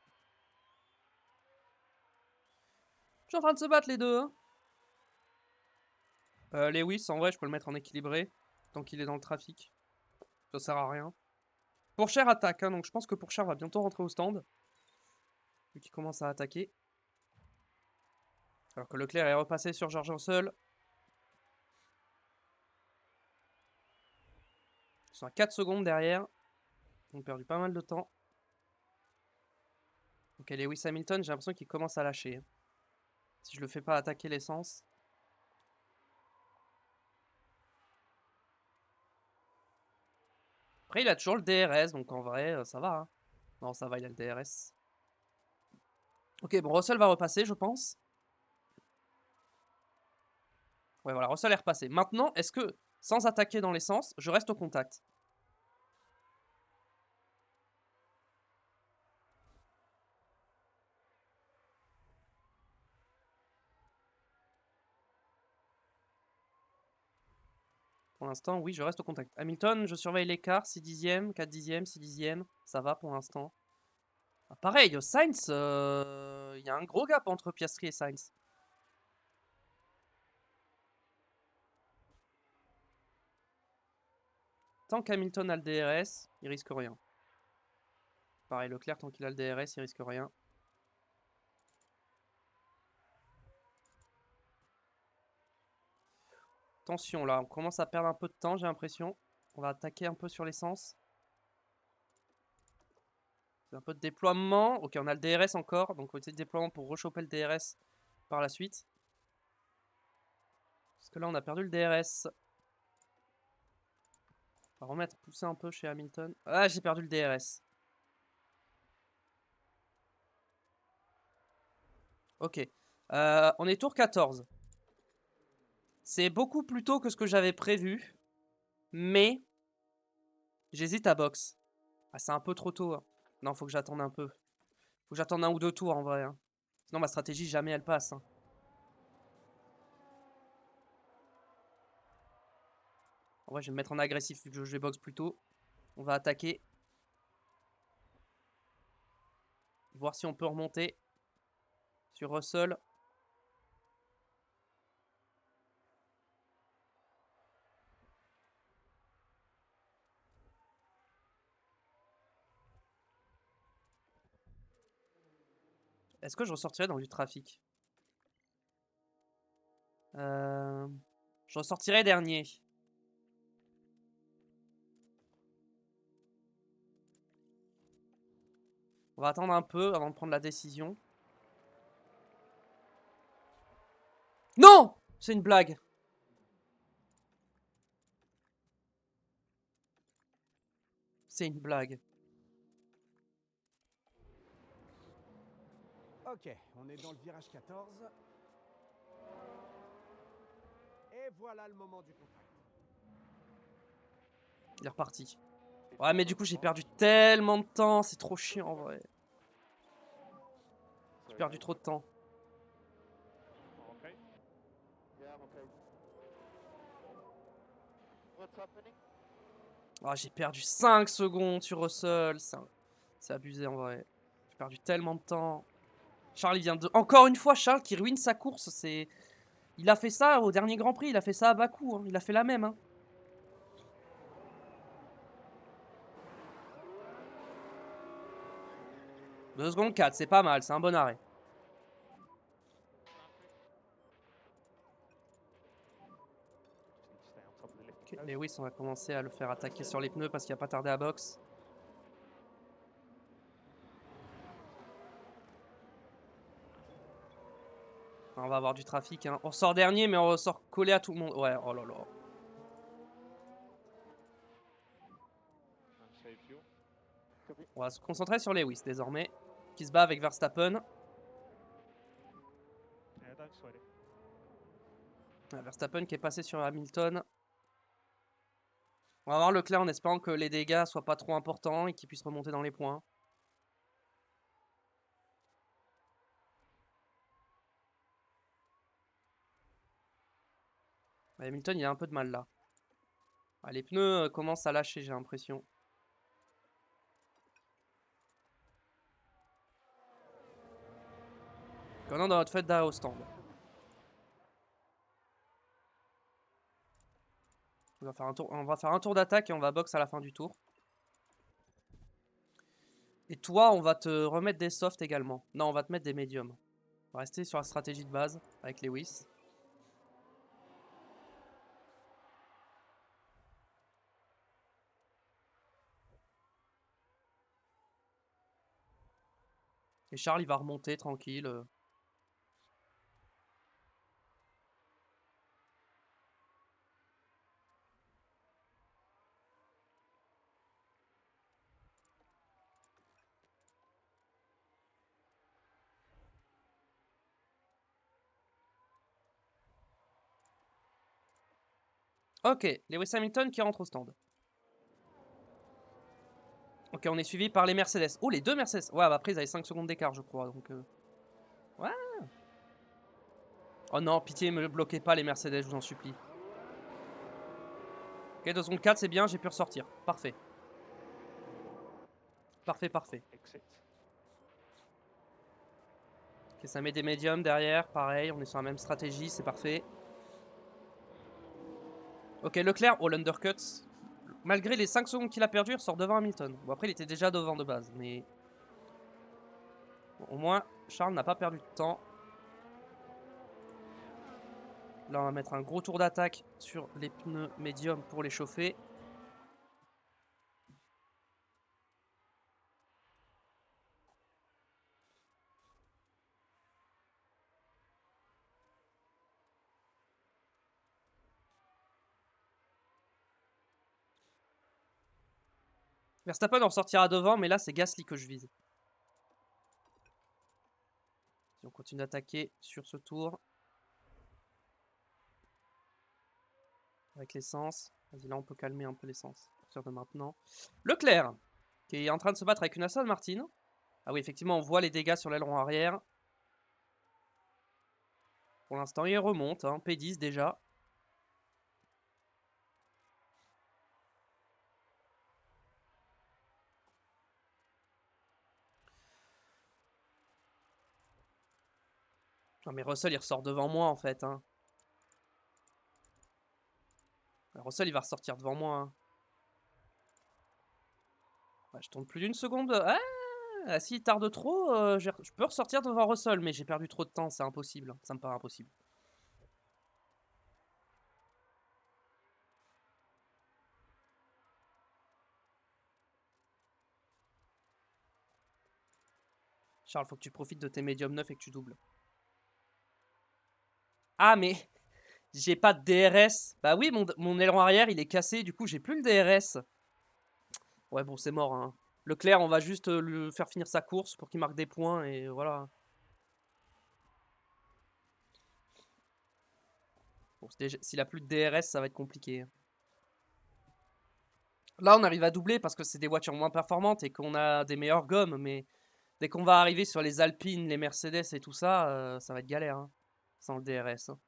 Je suis en train de se battre les deux. Hein. Lewis, en vrai, je peux le mettre en équilibré. Tant qu'il est dans le trafic. Ça sert à rien. Pourchaire attaque, hein, donc je pense que Pourchaire va bientôt rentrer au stand. Vu qu'il commence à attaquer. Alors que Leclerc est repassé sur George Russell. Ils sont à 4 secondes derrière. Ils ont perdu pas mal de temps. Ok, Lewis Hamilton, j'ai l'impression qu'il commence à lâcher. Si je le fais pas attaquer l'essence. Après, il a toujours le DRS, donc en vrai, ça va. Hein. Non, ça va, il a le DRS. Ok, bon, Russell va repasser, je pense. Ouais, voilà, Russell est repassé. Maintenant, est-ce que, sans attaquer dans l'essence, je reste au contact? Pour l'instant, oui, je reste au contact. Hamilton, je surveille l'écart, 6 dixièmes, 4 dixièmes, 6 dixièmes. Ça va pour l'instant. Ah, pareil, Sainz, il y a un gros gap entre Piastri et Sainz. Tant qu'Hamilton a le DRS, il risque rien. Pareil, Leclerc, tant qu'il a le DRS, il risque rien. Attention, là, on commence à perdre un peu de temps, j'ai l'impression. On va attaquer un peu sur l'essence. C'est un peu de déploiement. Ok, on a le DRS encore, donc on va essayer de déploiement pour rechoper le DRS par la suite. Parce que là, on a perdu le DRS. On va remettre, pousser un peu chez Hamilton. Ah, j'ai perdu le DRS. Ok. On est tour 14. C'est beaucoup plus tôt que ce que j'avais prévu. Mais j'hésite à box. Ah, c'est un peu trop tôt. Hein. Non, faut que j'attende un peu. Faut que j'attende un ou deux tours en vrai. Hein. Sinon, ma stratégie, jamais elle passe. Hein. En vrai, je vais me mettre en agressif vu que je vais box plus tôt. On va attaquer. Voir si on peut remonter sur Russell. Est-ce que je ressortirai dans du trafic? Je ressortirai dernier. On va attendre un peu avant de prendre la décision. Non! C'est une blague. C'est une blague. Ok, on est dans le virage 14. Et voilà le moment du contact. Il est reparti. Ouais, mais du coup, j'ai perdu tellement de temps. C'est trop chiant en vrai. J'ai perdu trop de temps. Okay. Yeah, I'm okay. What's happening? Ah, j'ai perdu 5 secondes sur Russell. C'est abusé en vrai. J'ai perdu tellement de temps. Charles, il vient de. Encore une fois, Charles qui ruine sa course. C'est. Il a fait ça au dernier Grand Prix. Il a fait ça à Bakou. Hein. Il a fait la même. Hein. 2 secondes 4, c'est pas mal. C'est un bon arrêt. Lewis, on va commencer à le faire attaquer sur les pneus parce qu'il a pas tardé à box. On va avoir du trafic. Hein. On ressort dernier, mais on ressort collé à tout le monde. Ouais, oh là là. And save fuel. On va se concentrer sur Lewis désormais, qui se bat avec Verstappen. Yeah, don't sweat it. Verstappen qui est passé sur Hamilton. On va voir Leclerc en espérant que les dégâts soient pas trop importants et qu'il puisse remonter dans les points. Hamilton, il a un peu de mal là. Ah, les pneus commencent à lâcher, j'ai l'impression. On est dans notre fête d'arrêt au stand. On va faire un tour d'attaque et on va box à la fin du tour. Et toi, on va te remettre des softs également. Non, on va te mettre des médiums. On va rester sur la stratégie de base avec Lewis. Et Charles, il va remonter tranquille. Ok, Lewis Hamilton qui rentre au stand. Ok, on est suivi par les Mercedes. Oh, les deux Mercedes. Ouais, bah après, ils avaient 5 secondes d'écart, je crois. Donc, ouais. Oh non, pitié, me bloquez pas les Mercedes, je vous en supplie. Ok, 2 secondes 4, c'est bien, j'ai pu ressortir. Parfait. Parfait, parfait. Exit. Ok, ça met des médiums derrière. Pareil, on est sur la même stratégie, c'est parfait. Ok, Leclerc, oh l'undercut. Malgré les 5 secondes qu'il a perdu, il ressort devant Hamilton. Bon, après, il était déjà devant de base, mais... Bon, au moins, Charles n'a pas perdu de temps. Là, on va mettre un gros tour d'attaque sur les pneus médiums pour les chauffer. Verstappen en sortira devant, mais là, c'est Gasly que je vise. Si on continue d'attaquer sur ce tour. Avec l'essence. Vas-y, là, on peut calmer un peu l'essence. À partir de maintenant. Leclerc, qui est en train de se battre avec une Aston Martin. Ah oui, effectivement, on voit les dégâts sur l'aileron arrière. Pour l'instant, il remonte. Hein, P10 déjà. Non, mais Russell, il ressort devant moi, en fait. Hein. Russell, il va ressortir devant moi. Hein. Ouais, je tourne plus d'une seconde. Ah, s'il tarde trop, je peux ressortir devant Russell, mais j'ai perdu trop de temps, c'est impossible. Ça me paraît impossible. Charles, faut que tu profites de tes médiums neufs et que tu doubles. Ah, mais j'ai pas de DRS. Bah oui, mon aileron arrière, il est cassé, du coup, j'ai plus le DRS. Ouais, bon, c'est mort. Hein. Leclerc, on va juste lui faire finir sa course pour qu'il marque des points et voilà. Bon, s'il a plus de DRS, ça va être compliqué. Là, on arrive à doubler parce que c'est des voitures moins performantes et qu'on a des meilleures gommes, mais dès qu'on va arriver sur les Alpines, les Mercedes et tout ça, ça va être galère, hein, sans le DRS. Hein.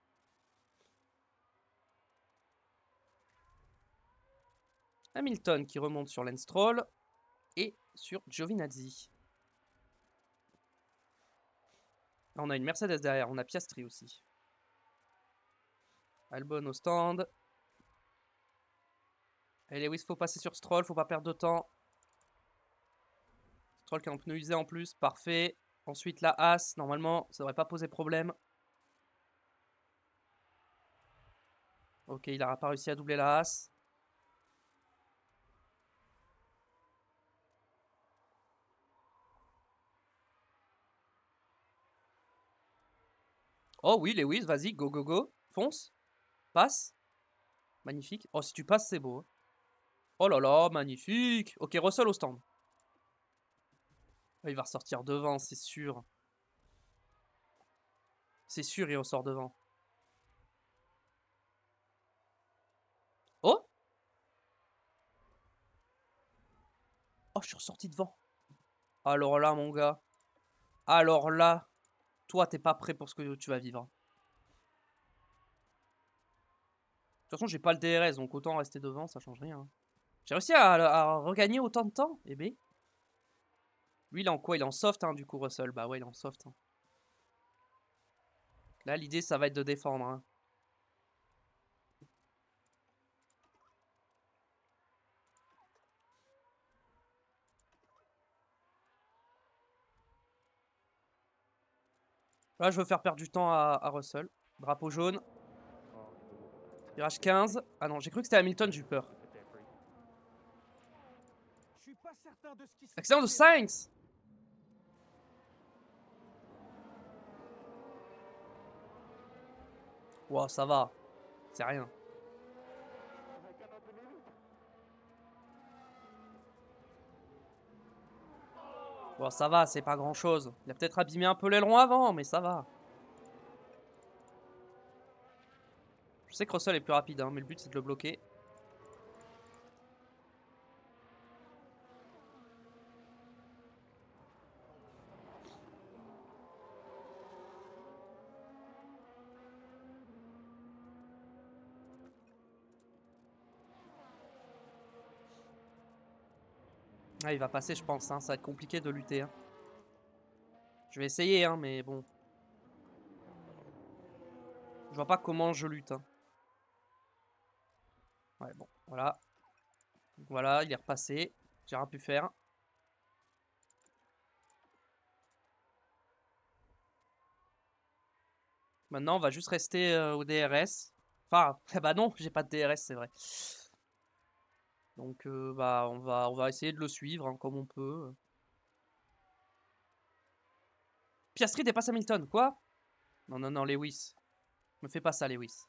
Hamilton qui remonte sur Lance Stroll et sur Giovinazzi. On a une Mercedes derrière, on a Piastri aussi. Albon au stand. Et Lewis, faut passer sur Stroll, faut pas perdre de temps. Stroll qui est en pneu usé en plus, parfait. Ensuite la Haas, normalement, ça devrait pas poser problème. Ok, il n'aura pas réussi à doubler la Haas. Oh oui, Lewis, vas-y, go, go, go. Fonce. Passe. Magnifique. Oh, si tu passes, c'est beau. Oh là là, magnifique. Ok, Russell au stand. Il va ressortir devant, c'est sûr. C'est sûr, il ressort devant. Oh! Oh, je suis ressorti devant. Alors là, mon gars. Alors là, toi, t'es pas prêt pour ce que tu vas vivre. De toute façon, j'ai pas le DRS, donc autant rester devant, ça change rien. J'ai réussi à regagner autant de temps, eh ben. Lui, il est en quoi? Il est en soft, hein, du coup, Russell. Bah ouais, il est en soft. Hein. Là, l'idée, ça va être de défendre. Hein. Là, je veux faire perdre du temps à Russell. Drapeau jaune. Virage 15. Ah non, j'ai cru que c'était Hamilton, j'ai eu peur. Je suis pas certain de ce qui s'est Accident de passé. Sainz! Wow, ça va. C'est rien. I cannot believe it. Bon, ça va, c'est pas grand chose. Il a peut-être abîmé un peu l'aileron avant, mais ça va. Je sais que Russell est plus rapide, hein, mais le but c'est de le bloquer. Ah, il va passer, je pense. Hein. Ça va être compliqué de lutter. Hein. Je vais essayer, hein, mais bon. Je vois pas comment je lutte. Hein. Ouais, bon, voilà. Donc, voilà, il est repassé. J'ai rien pu faire. Maintenant, on va juste rester au DRS. Enfin, bah non, j'ai pas de DRS, c'est vrai. Donc, bah, on va essayer de le suivre hein, comme on peut. Piastri dépasse Hamilton, quoi? Non, non, non, Lewis. Me fais pas ça, Lewis.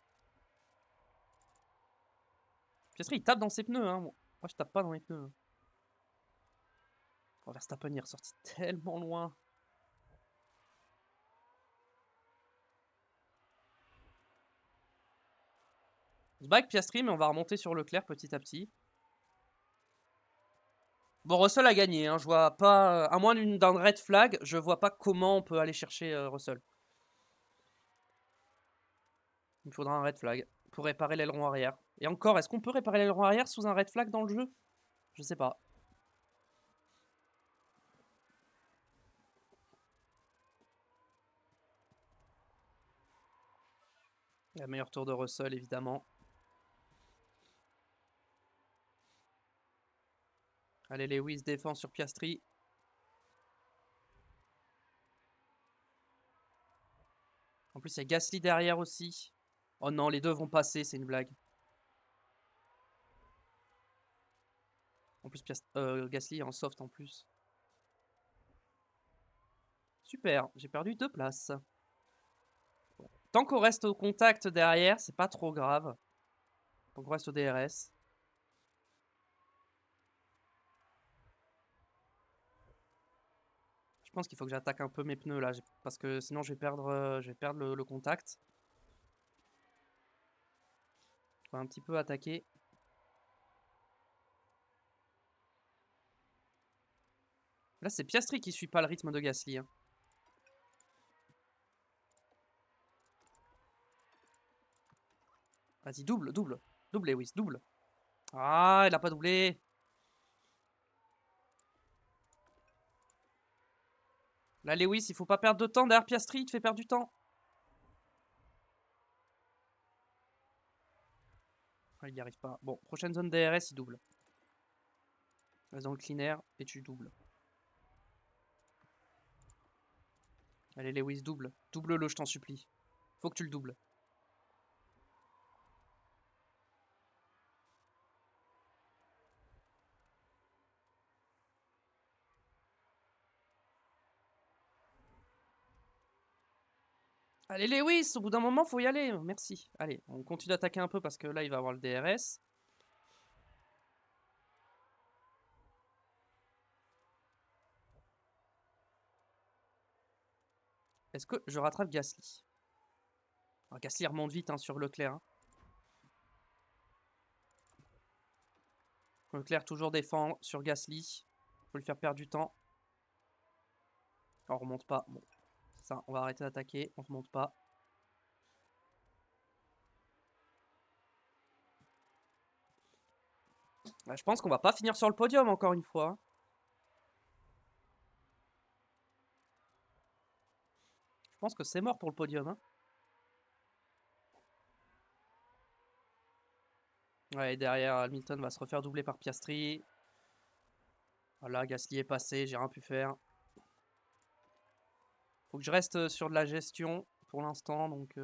Piastri, il tape dans ses pneus, hein. Moi, je tape pas dans mes pneus. Oh, Verstappen, il est ressorti tellement loin. On se bat avec Piastri, mais on va remonter sur Leclerc petit à petit. Bon, Russell a gagné, hein. Je vois pas... À moins d'un red flag, je vois pas comment on peut aller chercher Russell. Il me faudra un red flag pour réparer l'aileron arrière. Et encore, est-ce qu'on peut réparer l'aileron arrière sous un red flag dans le jeu? Je sais pas. La meilleure tour de Russell, évidemment. Allez, Lewis défend sur Piastri. En plus, il y a Gasly derrière aussi. Oh non, les deux vont passer, c'est une blague. En plus, Gasly est en soft en plus. Super, j'ai perdu 2 places. Bon. Tant qu'on reste au contact derrière, c'est pas trop grave. Tant qu'on reste au DRS. Je pense qu'il faut que j'attaque un peu mes pneus là, parce que sinon je vais perdre le contact. On va un petit peu attaquer. Là, c'est Piastri qui suit pas le rythme de Gasly. Hein. Vas-y, double, double. Double, Lewis, double. Ah, il a pas doublé. Là, Lewis, il faut pas perdre de temps. Derrière Piastri, il te fait perdre du temps. Ah, il n'y arrive pas. Bon, prochaine zone DRS, il double. Reste dans le clean air et tu doubles. Allez, Lewis, double. Double-le, je t'en supplie. Faut que tu le doubles. Allez Lewis, au bout d'un moment, faut y aller. Merci. Allez, on continue d'attaquer un peu parce que là, il va avoir le DRS. Est-ce que je rattrape Gasly? Alors, Gasly remonte vite hein, sur Leclerc. Hein. Leclerc toujours défend sur Gasly. Faut lui faire perdre du temps. On remonte pas. Bon, ça, on va arrêter d'attaquer. On remonte pas. Bah, je pense qu'on va pas finir sur le podium encore une fois. Je pense que c'est mort pour le podium. Hein. Ouais, et derrière, Hamilton va se refaire doubler par Piastri. Voilà, Gasly est passé, j'ai rien pu faire. Faut que je reste sur de la gestion pour l'instant, donc...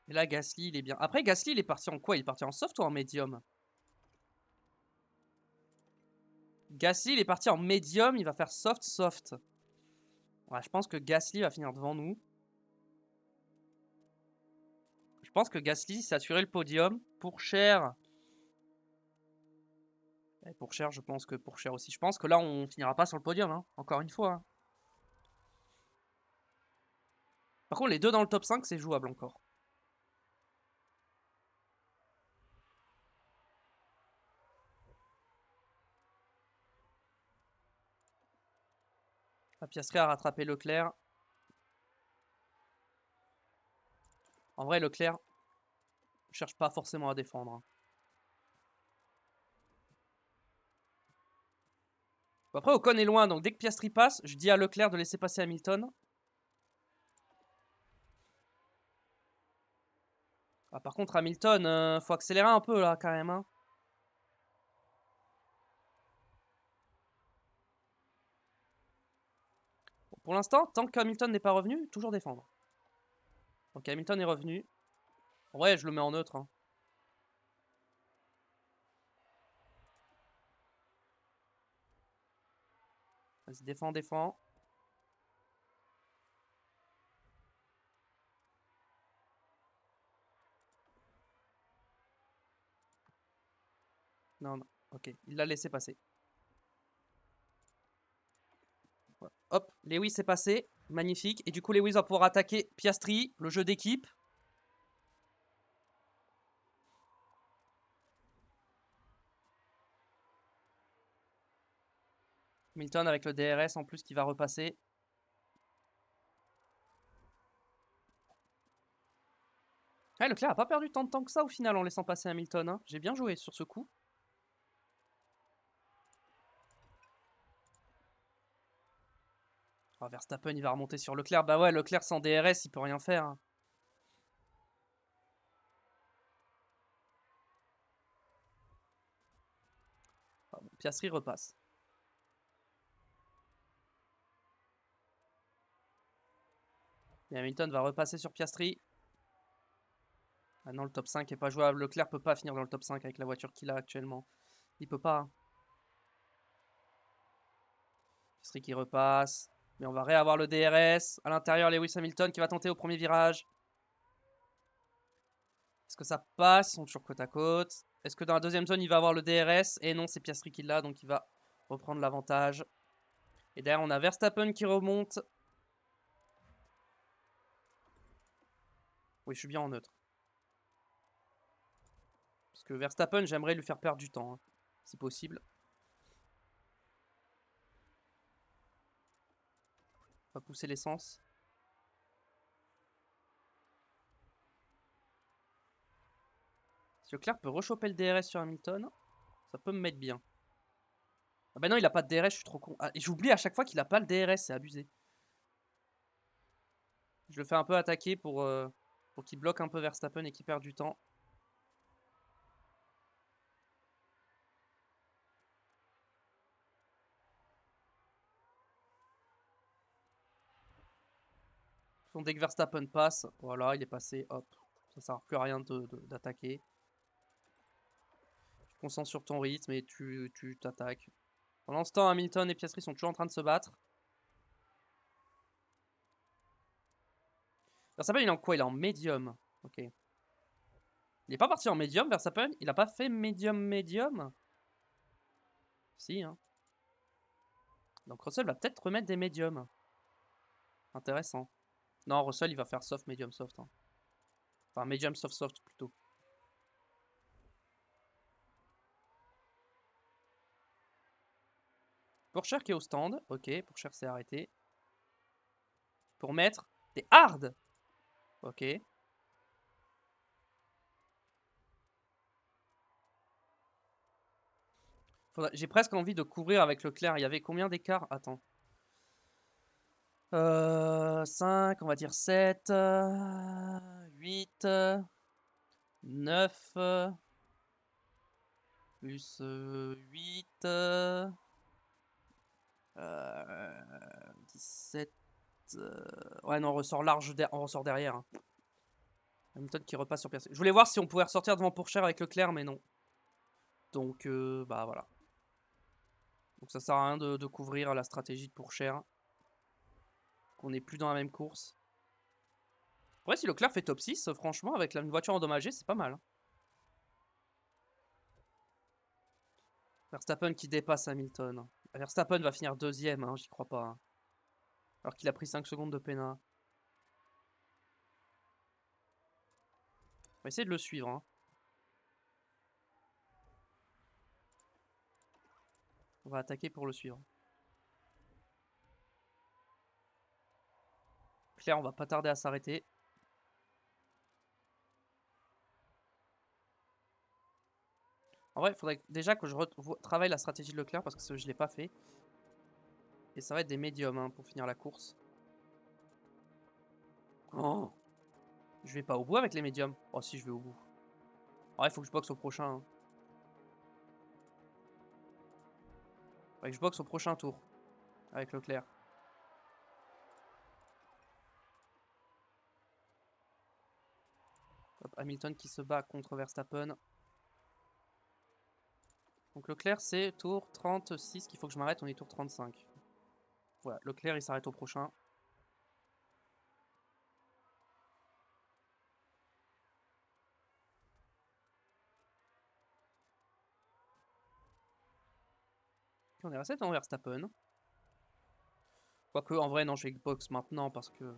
Et là, Gasly, il est bien. Après, Gasly, il est parti en quoi? Il est parti en soft ou en médium? Gasly, il est parti en médium, il va faire soft. Ouais, je pense que Gasly va finir devant nous. Je pense que Gasly s'est assuré le podium. Pour Cher... Et pour Cher, je pense que pour Cher aussi. Je pense que là, on finira pas sur le podium, hein. Encore une fois. Hein. Par contre, les deux dans le top 5, c'est jouable encore. La Piastri a rattrapé Leclerc. En vrai, Leclerc ne cherche pas forcément à défendre. Hein. Bon, après, Ocon est loin, donc dès que Piastri passe, je dis à Leclerc de laisser passer Hamilton. Ah, par contre, Hamilton, faut accélérer un peu là quand même. Hein. Bon, pour l'instant, tant qu'Hamilton n'est pas revenu, toujours défendre. Donc Hamilton est revenu. En vrai, je le mets en neutre. Hein. Vas-y, défends. Non. Ok, il l'a laissé passer. Ouais. Hop, Lewis est passé. Magnifique. Et du coup, Lewis va pouvoir attaquer Piastri, le jeu d'équipe. Hamilton avec le DRS en plus qui va repasser. Ouais, Leclerc a pas perdu tant de temps que ça au final en laissant passer Hamilton. Hein. J'ai bien joué sur ce coup. Oh, Verstappen, il va remonter sur Leclerc. Bah ouais, Leclerc sans DRS, il peut rien faire. Hein. Ah bon, Piastri repasse. Et Hamilton va repasser sur Piastri. Ah non, le top 5 est pas jouable. Leclerc peut pas finir dans le top 5 avec la voiture qu'il a actuellement. Il peut pas. Hein. Piastri qui repasse. Mais on va réavoir le DRS. À l'intérieur, Lewis Hamilton qui va tenter au premier virage. Est-ce que ça passe? Ils sont toujours côte à côte. Est-ce que dans la deuxième zone, il va avoir le DRS? Et non, c'est Piastri qui l'a, donc il va reprendre l'avantage. Et derrière, on a Verstappen qui remonte. Oui, je suis bien en neutre. Parce que Verstappen, j'aimerais lui faire perdre du temps, hein, si possible. On va pousser l'essence. Si Leclerc peut rechoper le DRS sur Hamilton, ça peut me mettre bien. Ah bah non, il a pas de DRS, je suis trop con. Ah, et j'oublie à chaque fois qu'il a pas le DRS, c'est abusé. Je le fais un peu attaquer pour qu'il bloque un peu Verstappen et qu'il perde du temps. Donc, dès que Verstappen passe, voilà, il est passé, hop. Ça sert plus à rien d'attaquer. Tu te concentres sur ton rythme et tu t'attaques. Pendant ce temps, Hamilton et Piastri sont toujours en train de se battre. Verstappen, il est en quoi? Il est en médium. Ok. Il est pas parti en médium, Verstappen? Il a pas fait médium? Si, hein. Donc Russell va peut-être remettre des médiums. Intéressant. Non, Russell, il va faire soft, médium, soft. Hein. Enfin, médium, soft, soft plutôt. Pourchaire qui est au stand. Ok, Pourchaire s'est arrêté. Pour mettre des hard. Ok. J'ai presque envie de couvrir avec Leclerc. Il y avait combien d'écart? Attends. 5, on va dire 7, 8, 9, plus 8, 17. Ouais, non, on ressort large, on ressort derrière. Hein. Hamilton qui repasse sur Piastri. Je voulais voir si on pouvait ressortir devant Pourchaire avec Leclerc, mais non. Donc, bah voilà. Donc ça sert à rien de couvrir la stratégie de Pourchaire. Qu'on n'est plus dans la même course. Ouais, si Leclerc fait top 6, franchement, avec une voiture endommagée, c'est pas mal. Hein. Verstappen qui dépasse Hamilton. Verstappen va finir deuxième, hein, j'y crois pas. Hein. Alors qu'il a pris 5 secondes de pénal. On va essayer de le suivre. Hein. On va attaquer pour le suivre. Claire, on va pas tarder à s'arrêter. En vrai, il faudrait déjà que je travaille la stratégie de Leclerc parce que je l'ai pas fait. Et ça va être des médiums hein, pour finir la course. Oh. Je vais pas au bout avec les médiums. Oh si, je vais au bout. Ouais, il faut que je boxe au prochain. Hein. Faudrait que je boxe au prochain tour. Avec Leclerc. Hop, Hamilton qui se bat contre Verstappen. Donc Leclerc c'est tour 36 qu'il faut que je m'arrête, on est tour 35. Voilà, Leclerc il s'arrête au prochain. On est resté dans Verstappen. Quoique en vrai non je vais box maintenant parce que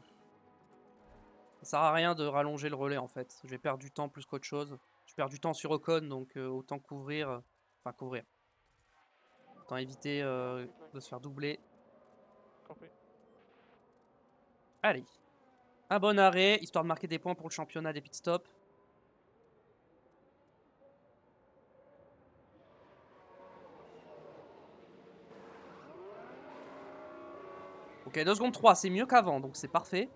ça sert à rien de rallonger le relais en fait. Je vais perdre du temps plus qu'autre chose. Je perds du temps sur Ocon donc autant couvrir. Enfin couvrir. Autant éviter de se faire doubler. Copy. Allez. Un bon arrêt, histoire de marquer des points pour le championnat des pit stops. Ok, 2 secondes 3, c'est mieux qu'avant, donc c'est parfait.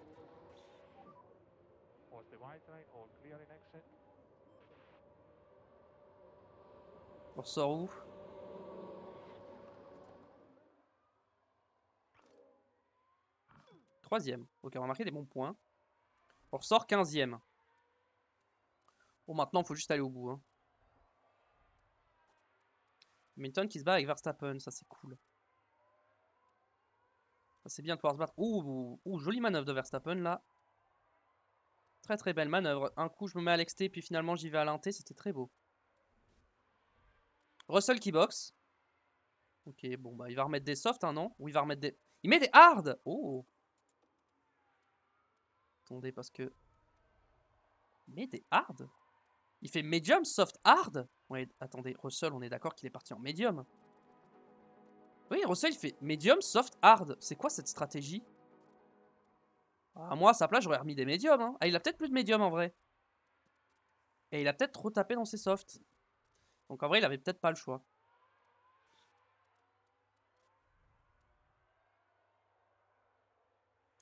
Was the white line all clear in exit? On ressort où? Troisième. Ok, on va marquer des bons points. On ressort 15e. Bon, maintenant, il faut juste aller au bout. Hein. Hamilton qui se bat avec Verstappen, ça c'est cool. C'est bien de pouvoir se battre. Ouh, jolie manœuvre de Verstappen là. Très très belle manœuvre. Un coup je me mets à l'exté puis finalement j'y vais à l'inté, c'était très beau. Russell qui boxe. Ok, bon bah il va remettre des softs, hein, non? Ou il va remettre des... Il met des hard. Oh. Attendez parce que... Il met des hard. Il fait medium, soft, hard. Ouais, attendez, Russell on est d'accord qu'il est parti en medium. Oui, Russell il fait medium, soft, hard. C'est quoi cette stratégie? Ah, moi, à sa place, j'aurais remis des médiums. Hein. Ah, il a peut-être plus de médium en vrai. Et il a peut-être trop tapé dans ses softs. Donc en vrai, il avait peut-être pas le choix.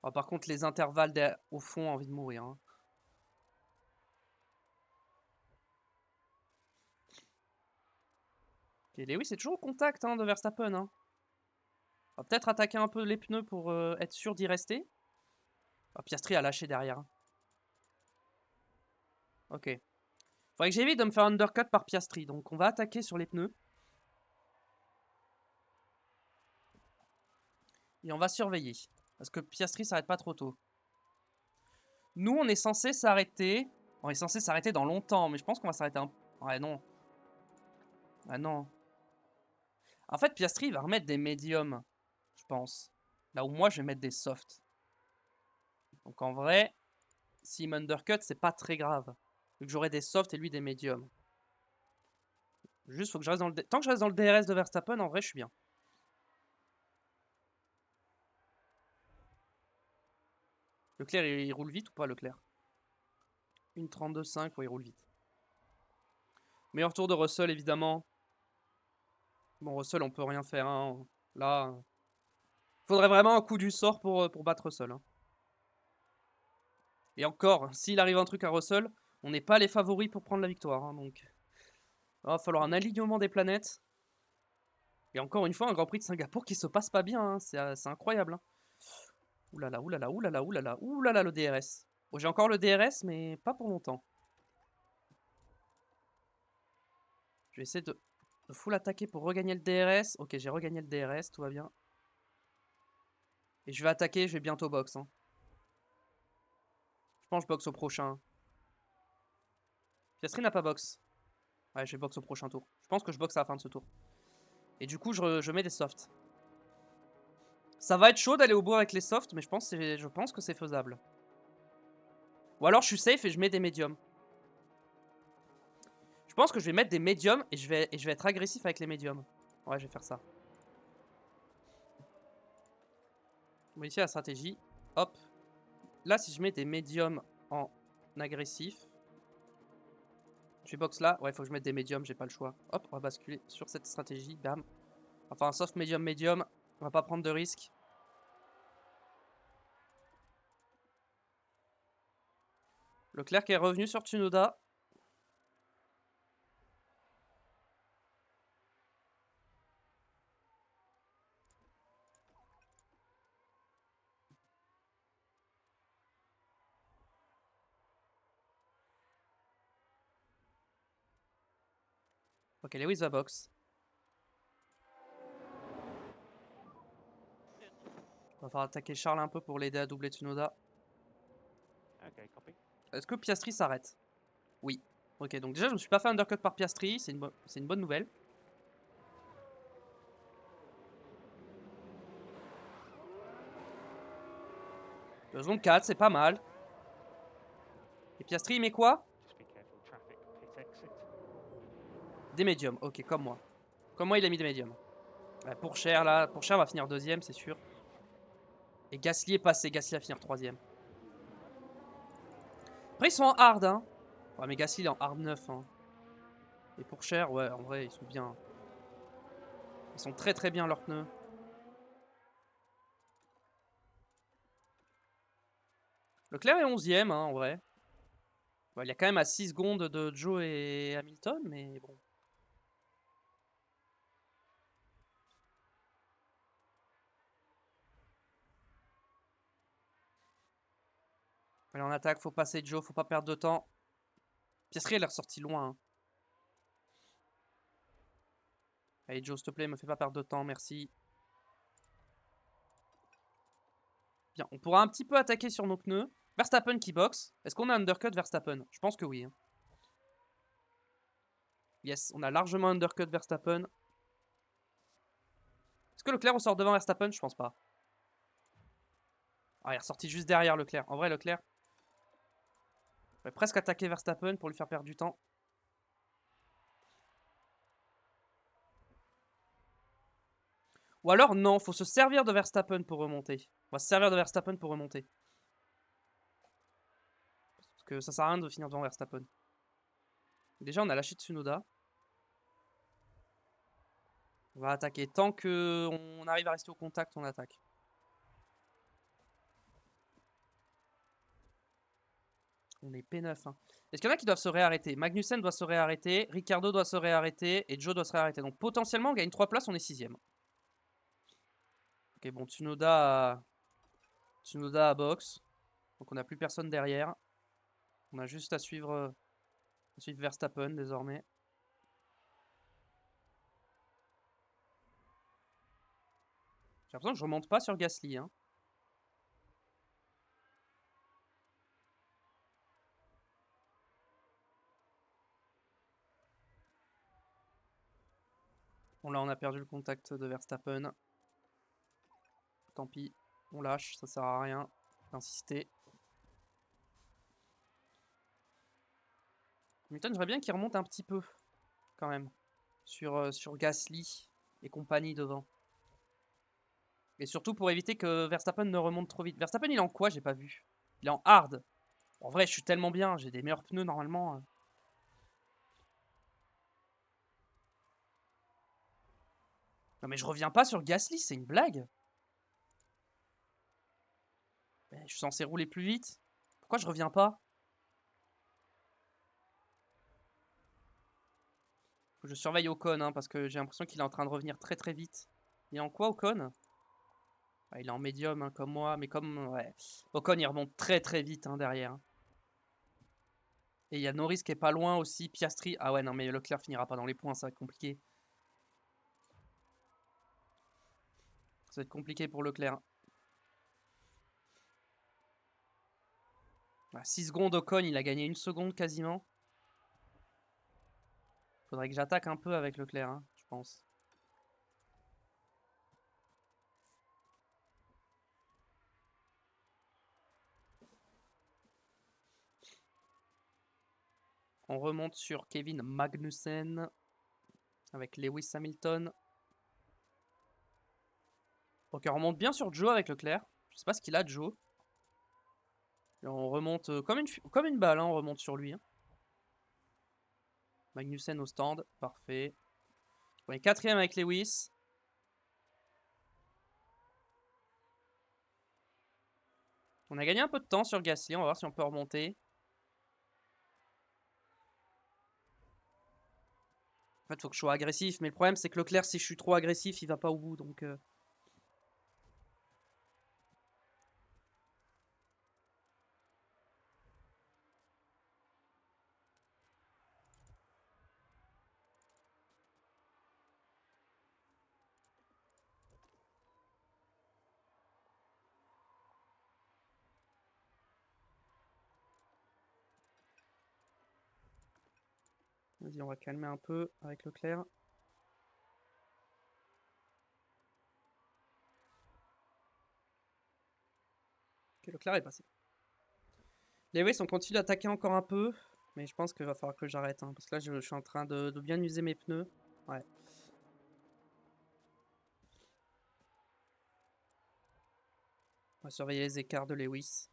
Oh, par contre, les intervalles au fond, envie de mourir. Hein. Ok, Lewis, c'est toujours au contact hein, de Verstappen. Hein. On va peut-être attaquer un peu les pneus pour être sûr d'y rester. Oh, Piastri a lâché derrière. Hein. Ok. Faudrait que j'évite de me faire undercut par Piastri. Donc on va attaquer sur les pneus. Et on va surveiller. Parce que Piastri s'arrête pas trop tôt. Nous, on est censé s'arrêter. On est censé s'arrêter dans longtemps, mais je pense qu'on va s'arrêter un... Ouais, non. Ah non. En fait, Piastri va remettre des médiums, je pense. Là où moi, je vais mettre des softs. Donc en vrai, s'il m'undercut, c'est pas très grave. Vu que j'aurai des softs et lui des médiums. Juste, faut que je reste dans le... Tant que je reste dans le DRS de Verstappen, en vrai, je suis bien. Leclerc, il roule vite ou pas, Leclerc? Une 32,5, ouais, il roule vite. Meilleur tour de Russell, évidemment. Bon, Russell, on peut rien faire. Hein. Là, faudrait vraiment un coup du sort pour battre Russell. Hein. Et encore, s'il arrive un truc à Russell, on n'est pas les favoris pour prendre la victoire. Hein, donc, il va falloir un alignement des planètes. Et encore une fois, un Grand Prix de Singapour qui se passe pas bien. Hein. C'est incroyable. Hein. Oulala, oulala, oulala, oulala, oulala, le DRS. Bon, j'ai encore le DRS, mais pas pour longtemps. Je vais essayer de full attaquer pour regagner le DRS. Ok, j'ai regagné le DRS, tout va bien. Et je vais attaquer, je vais bientôt box. Hein. Je pense que je boxe au prochain. Piastri n'a pas box. Ouais, je vais box au prochain tour. Je pense que je boxe à la fin de ce tour. Et du coup, je mets des softs. Ça va être chaud d'aller au bout avec les softs, mais je pense que c'est faisable. Ou alors je suis safe et je mets des médiums. Je pense que je vais mettre des médiums et je vais être agressif avec les médiums. Ouais, je vais faire ça. Modifier la stratégie. Hop. Là, si je mets des médiums en agressif. Je vais box là. Ouais, il faut que je mette des médiums, j'ai pas le choix. Hop, on va basculer sur cette stratégie. Bam. Enfin, un soft médium médium. On va pas prendre de risques. Leclerc qui est revenu sur Tsunoda. Ok, Lewis va box. On va falloir attaquer Charles un peu pour l'aider à doubler Tsunoda. Okay, copy. Est-ce que Piastri s'arrête? Oui. Ok, donc déjà je me suis pas fait undercut par Piastri, c'est une bonne nouvelle. Le zone 4, c'est pas mal. Et Piastri il met quoi? Just be careful, traffic, pit exit. Des médiums, ok, comme moi. Comme moi il a mis des médiums. Ouais, pour Cher là, pour Cher va finir deuxième, c'est sûr. Et Gasly est passé, Gasly va finir troisième. Après ils sont en hard, hein. Ouais, mais Gasly il est en hard 9, hein. Et pour Cher, ouais, en vrai, ils sont bien. Ils sont très très bien leurs pneus. Leclerc est 11ème, hein, en vrai. Bon, il y a quand même à 6 secondes de Joe et Hamilton, mais bon. Allez, en attaque, faut passer Joe, faut pas perdre de temps. Piastri, elle est ressortie loin. Hein. Allez, Joe, s'il te plaît, me fais pas perdre de temps, merci. Bien, on pourra un petit peu attaquer sur nos pneus. Verstappen qui boxe. Est-ce qu'on a undercut Verstappen? Je pense que oui. Hein. Yes, on a largement undercut Verstappen. Est-ce que Leclerc ressort devant Verstappen? Je pense pas. Ah, il est ressorti juste derrière Leclerc. En vrai, Leclerc va presque attaquer Verstappen pour lui faire perdre du temps. Ou alors, non, faut se servir de Verstappen pour remonter. On va se servir de Verstappen pour remonter. Parce que ça sert à rien de finir devant Verstappen. Déjà, on a lâché Tsunoda. On va attaquer. Tant qu'on arrive à rester au contact, on attaque. On est P9. Hein. Est-ce qu'il y en a qui doivent se réarrêter? Magnussen doit se réarrêter, Ricardo doit se réarrêter et Joe doit se réarrêter. Donc potentiellement, on gagne 3 places, on est 6ème. Ok, bon, Tsunoda à box. Donc on n'a plus personne derrière. On a juste à suivre Verstappen désormais. J'ai l'impression que je remonte pas sur Gasly. Hein. là, on a perdu le contact de Verstappen. Tant pis, on lâche, ça sert à rien d'insister. Hamilton, j'aimerais bien qu'il remonte un petit peu, quand même, sur Gasly et compagnie devant. Et surtout pour éviter que Verstappen ne remonte trop vite. Verstappen, il est en quoi? J'ai pas vu. Il est en hard. En vrai, je suis tellement bien, j'ai des meilleurs pneus normalement. Non mais je reviens pas sur Gasly, c'est une blague. Mais je suis censé rouler plus vite. Pourquoi je reviens pas? Faut que je surveille Ocon, hein, parce que j'ai l'impression qu'il est en train de revenir très très vite. Il est en quoi Ocon? Ah, il est en médium, hein, comme moi, mais comme... Ouais. Ocon, il remonte très très vite hein, derrière. Et il y a Norris qui est pas loin aussi, Piastri. Ah ouais, non mais Leclerc finira pas dans les points, ça va être compliqué. Ça va être compliqué pour Leclerc. 6 secondes Ocon, il a gagné 1 seconde quasiment. Faudrait que j'attaque un peu avec Leclerc, hein, je pense. On remonte sur Kevin Magnussen avec Lewis Hamilton. Ok, on remonte bien sur Joe avec Leclerc. Je sais pas ce qu'il a, Joe. Et on remonte comme une balle, hein, on remonte sur lui. Hein. Magnussen au stand, parfait. On est 4ème avec Lewis. On a gagné un peu de temps sur Gasly, on va voir si on peut remonter. En fait, il faut que je sois agressif, mais le problème c'est que Leclerc, si je suis trop agressif, il va pas au bout, donc... Vas-y, on va calmer un peu avec Leclerc. Ok, Leclerc est passé. Lewis, on continue d'attaquer encore un peu, mais je pense qu'il va falloir que j'arrête, hein, parce que là, je suis en train de bien user mes pneus. Ouais. On va surveiller les écarts de Lewis.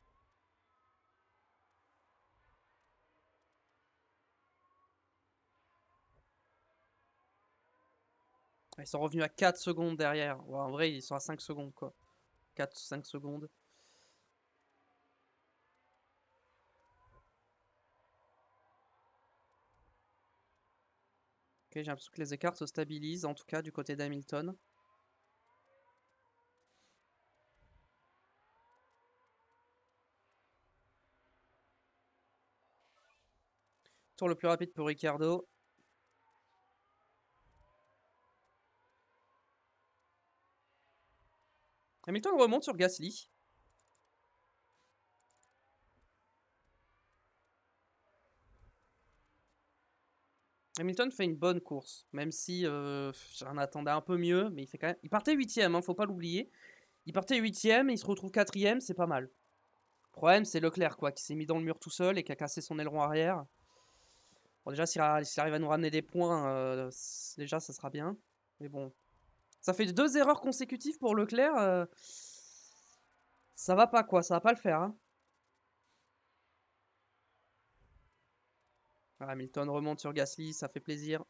Ils sont revenus à 4 secondes derrière. Ouais, en vrai, ils sont à 5 secondes, quoi. 4-5 secondes. Ok, j'ai l'impression que les écarts se stabilisent, en tout cas, du côté d'Hamilton. Tour le plus rapide pour Ricciardo. Hamilton remonte sur Gasly. Hamilton fait une bonne course, même si j'en attendais un peu mieux, mais il fait quand même... Il partait 8ème, hein, faut pas l'oublier. Il partait 8ème, il se retrouve 4ème, c'est pas mal. Le problème, c'est Leclerc, quoi, qui s'est mis dans le mur tout seul et qui a cassé son aileron arrière. Bon, déjà, s'il arrive à nous ramener des points, déjà, ça sera bien. Mais bon. Ça fait 2 erreurs consécutives pour Leclerc. Ça va pas, quoi, ça va pas le faire. Hein. Ah, Hamilton remonte sur Gasly, ça fait plaisir.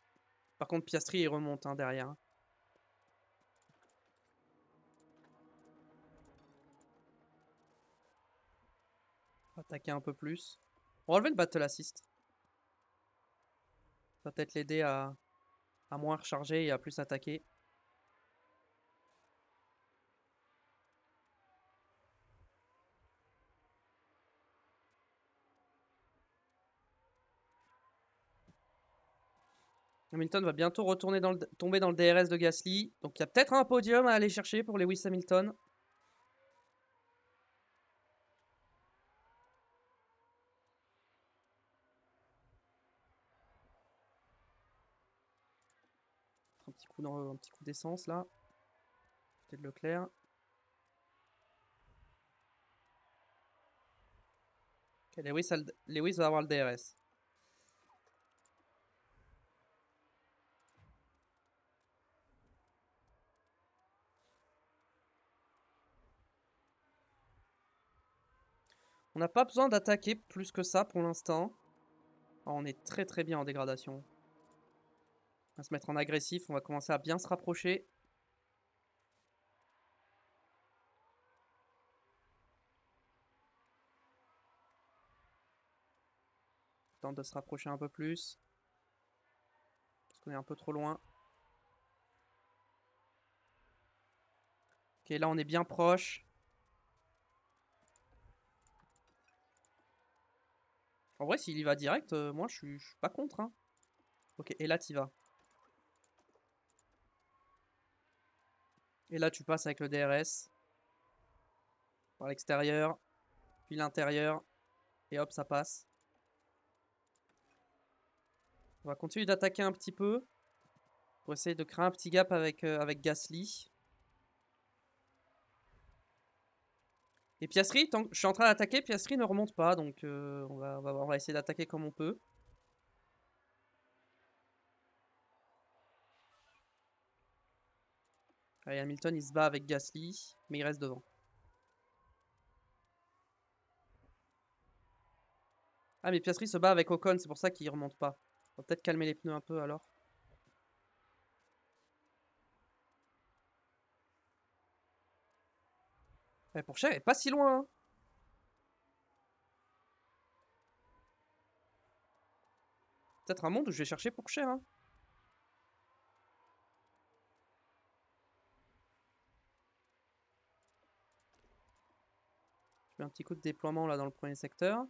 Par contre, Piastri, il remonte hein, derrière. Hein. On va attaquer un peu plus. On va relever le battle assist. Ça va peut-être l'aider à moins recharger et à plus attaquer. Hamilton va bientôt retourner tomber dans le DRS de Gasly. Donc il y a peut-être un podium à aller chercher pour Lewis Hamilton. Un petit un petit coup d'essence là. Côté de Leclerc. Ok, Lewis va avoir le DRS. On n'a pas besoin d'attaquer plus que ça pour l'instant. Oh, on est très très bien en dégradation. On va se mettre en agressif, on va commencer à bien se rapprocher. Tente de se rapprocher un peu plus. Parce qu'on est un peu trop loin. Ok, là on est bien proche. En vrai, s'il y va direct, moi je suis pas contre. Hein. Ok, et là t'y vas. Et là tu passes avec le DRS. Par l'extérieur. Puis l'intérieur. Et hop, ça passe. On va continuer d'attaquer un petit peu. Pour essayer de créer un petit gap avec Gasly. Et Piastri, tant que je suis en train d'attaquer, Piastri ne remonte pas. Donc on va essayer d'attaquer comme on peut. Allez, Hamilton, il se bat avec Gasly, mais il reste devant. Ah, mais Piastri se bat avec Ocon, c'est pour ça qu'il remonte pas. On va peut-être calmer les pneus un peu alors. Ouais, Pourchaire est pas si loin. Hein. Peut-être un monde où je vais chercher Pourchaire. Hein. Je mets un petit coup de déploiement là dans le premier secteur.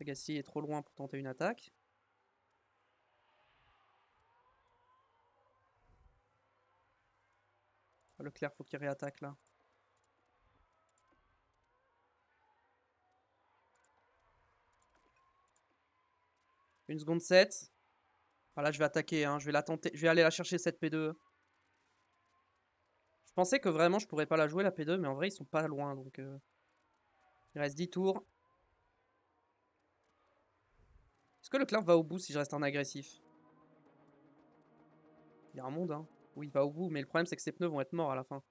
Gasly est trop loin pour tenter une attaque. Leclerc, faut qu'il réattaque là. Une seconde 7. Voilà, je vais attaquer, hein. Je vais la tenter. Je vais aller la chercher cette P2. Je pensais que vraiment je pourrais pas la jouer la P2, mais en vrai ils sont pas loin donc. Il reste 10 tours. Est-ce que Leclerc va au bout si je reste en agressif? Il y a un monde, hein. Oui, il va au bout, mais le problème c'est que ses pneus vont être morts à la fin.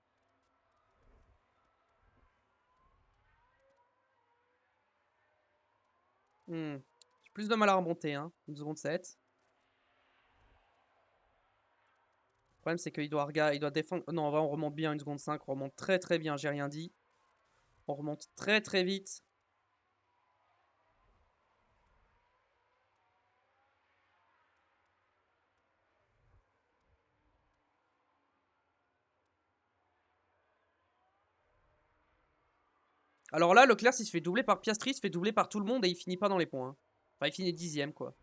J'ai plus de mal à remonter, hein. Une seconde 7. Le problème c'est qu'il doit, il doit défendre. Non, en vrai, on remonte bien une seconde 5. On remonte très très bien, j'ai rien dit. On remonte très très vite. Alors là, Leclerc, s'il se fait doubler par Piastri, il se fait doubler par tout le monde et il finit pas dans les points. Hein. Enfin, il finit 10ème, quoi.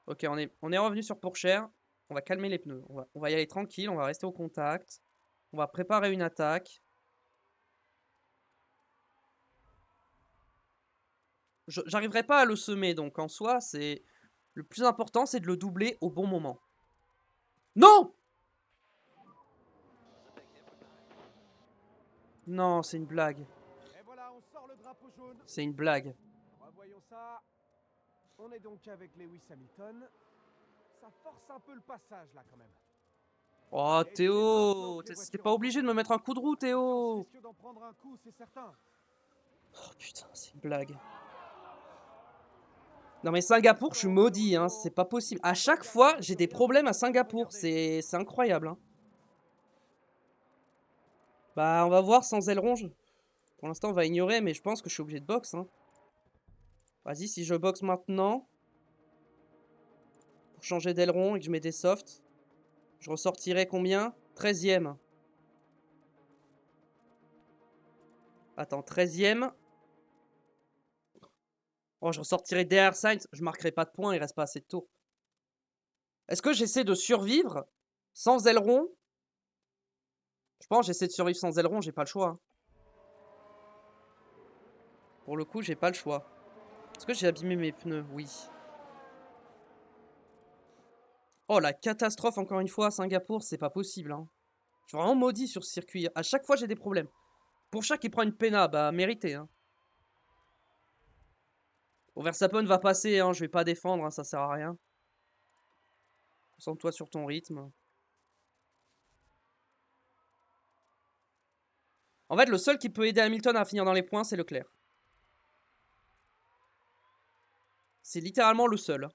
Ok, on est revenu sur Pourchaire. On va calmer les pneus. On va y aller tranquille, on va rester au contact. On va préparer une attaque. J'arriverai pas à le semer, donc en soi, c'est... Le plus important, c'est de le doubler au bon moment. Non! Non, c'est une blague. Et voilà, on sort le drapeau jaune. C'est une blague. Revoyons ça. On est donc avec Lewis Hamilton. Ça force un peu le passage là quand même. Oh, Et Théo! c'est maintenant que les T'es voitures pas obligé de me mettre un coup de roue, Théo! risquent d'en prendre un coup, c'est certain. Oh putain, c'est une blague. Non mais Singapour, je suis maudit, hein, c'est pas possible. À chaque fois, j'ai des problèmes à Singapour, c'est incroyable. Hein. Bah, on va voir sans aileron. Pour l'instant, on va ignorer, mais je pense que je suis obligé de box. Hein. Vas-y, si je boxe maintenant, pour changer d'aileron et que je mets des softs, je ressortirai combien? 13ème. Attends, 13ème. Oh, je ressortirai derrière Sainz, je marquerai pas de points, il reste pas assez de tours. Est-ce que j'essaie de survivre sans aileron? Je pense que j'essaie de survivre sans aileron, j'ai pas le choix. Hein. Pour le coup, j'ai pas le choix. Est-ce que j'ai abîmé mes pneus? Oui. Oh, la catastrophe, encore une fois, à Singapour, c'est pas possible. Hein. Je suis vraiment maudit sur ce circuit. À chaque fois, j'ai des problèmes. Pour chaque qui prend une péna, bah, mérité. Hein. Bon, Verstappen va passer, hein, je vais pas défendre, hein, ça sert à rien. Concentre-toi sur ton rythme. En fait, le seul qui peut aider Hamilton à finir dans les points, c'est Leclerc. C'est littéralement le seul.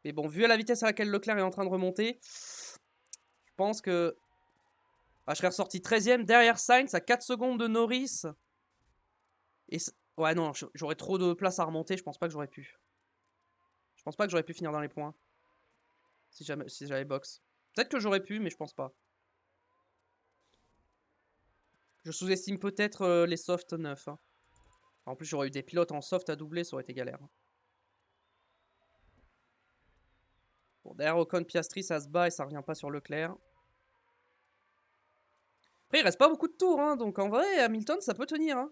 Mais bon, vu à la vitesse à laquelle Leclerc est en train de remonter, je pense que je serais ressorti 13ème derrière Sainz à 4 secondes de Norris. Et ouais, non, j'aurais trop de place à remonter, je pense pas que j'aurais pu. Je pense pas que j'aurais pu finir dans les points. Si j'avais box. Peut-être que j'aurais pu, mais je pense pas. Je sous-estime peut-être les softs neufs. Hein. En plus, j'aurais eu des pilotes en soft à doubler, ça aurait été galère. Bon, derrière Ocon, Piastri, ça se bat et ça revient pas sur Leclerc. Après, il reste pas beaucoup de tours, hein, donc en vrai, Hamilton, ça peut tenir. Hein.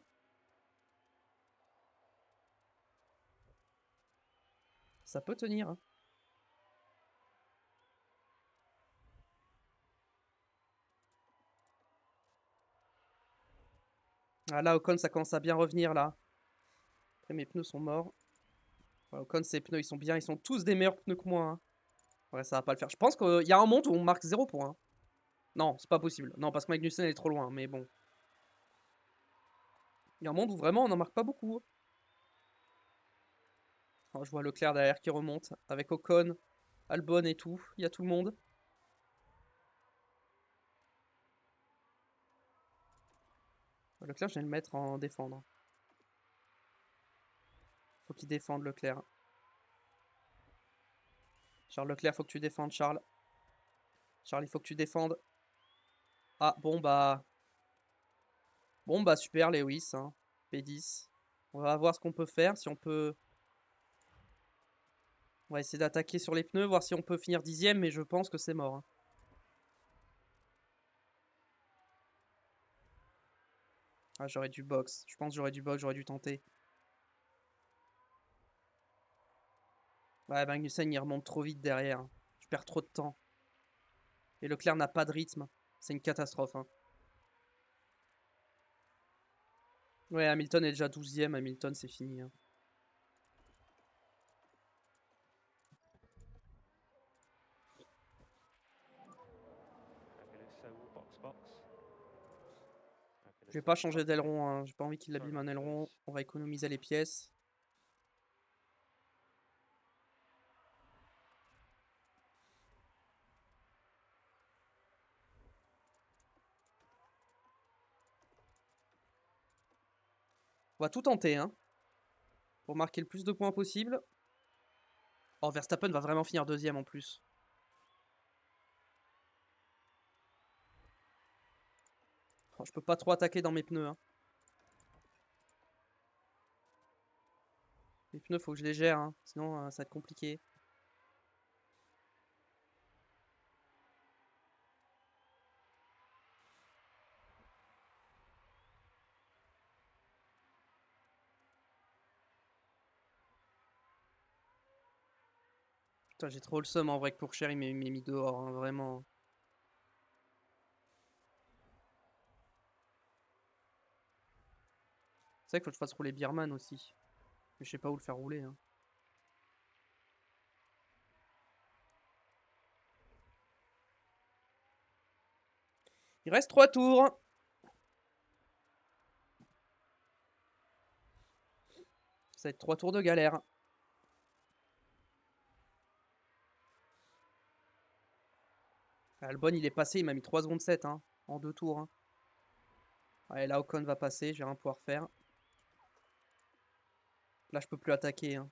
Ça peut tenir. Hein. Ah là, Ocon, ça commence à bien revenir, là. Après, mes pneus sont morts. Ouais, Ocon, ses pneus, ils sont bien. Ils sont tous des meilleurs pneus que moi. Hein. Ouais, ça va pas le faire. Je pense qu'il y a un monde où on marque 0 points. Hein. Non, c'est pas possible. Non, parce que Magnussen est trop loin, mais bon. Il y a un monde où vraiment on n'en marque pas beaucoup. Hein. Oh, je vois Leclerc derrière qui remonte. Avec Ocon, Albon et tout. Il y a tout le monde. Leclerc, je vais le mettre en défendre. Faut qu'il défende Leclerc. Charles Leclerc, faut que tu défendes, Charles. Charles, il faut que tu défendes. Ah, bon bah... Bon bah super Lewis, hein. P10. On va voir ce qu'on peut faire, si on peut... On va essayer d'attaquer sur les pneus, voir si on peut finir 10ème, mais je pense que c'est mort. Hein. Ah, j'aurais dû box. Je pense que j'aurais dû box, j'aurais dû tenter. Ouais, Magnussen, il remonte trop vite derrière. Je perds trop de temps. Et Leclerc n'a pas de rythme. C'est une catastrophe. Hein. Ouais, Hamilton est déjà 12ème. Hamilton, c'est fini. Hein. Fabulous. So box. Je vais pas changer d'aileron. Hein. J'ai pas envie qu'il abîme un aileron. On va économiser les pièces. On va tout tenter, hein. Pour marquer le plus de points possible. Oh, Verstappen va vraiment finir 2ème en plus. Oh, je peux pas trop attaquer dans mes pneus. Hein. Les pneus, faut que je les gère, hein. Sinon ça va être compliqué. Putain, j'ai trop le seum en vrai que pour Cher il m'ait mis dehors, hein, vraiment. C'est vrai qu'il faut que je fasse rouler Bierman aussi. Mais je sais pas où le faire rouler. Hein. Il reste 3 tours. Ça va être 3 tours de galère. Albon il est passé, il m'a mis 3 secondes 7 hein, en 2 tours. Hein. Allez, là Ocon va passer, je vais rien pouvoir faire. Là je peux plus attaquer. Hein.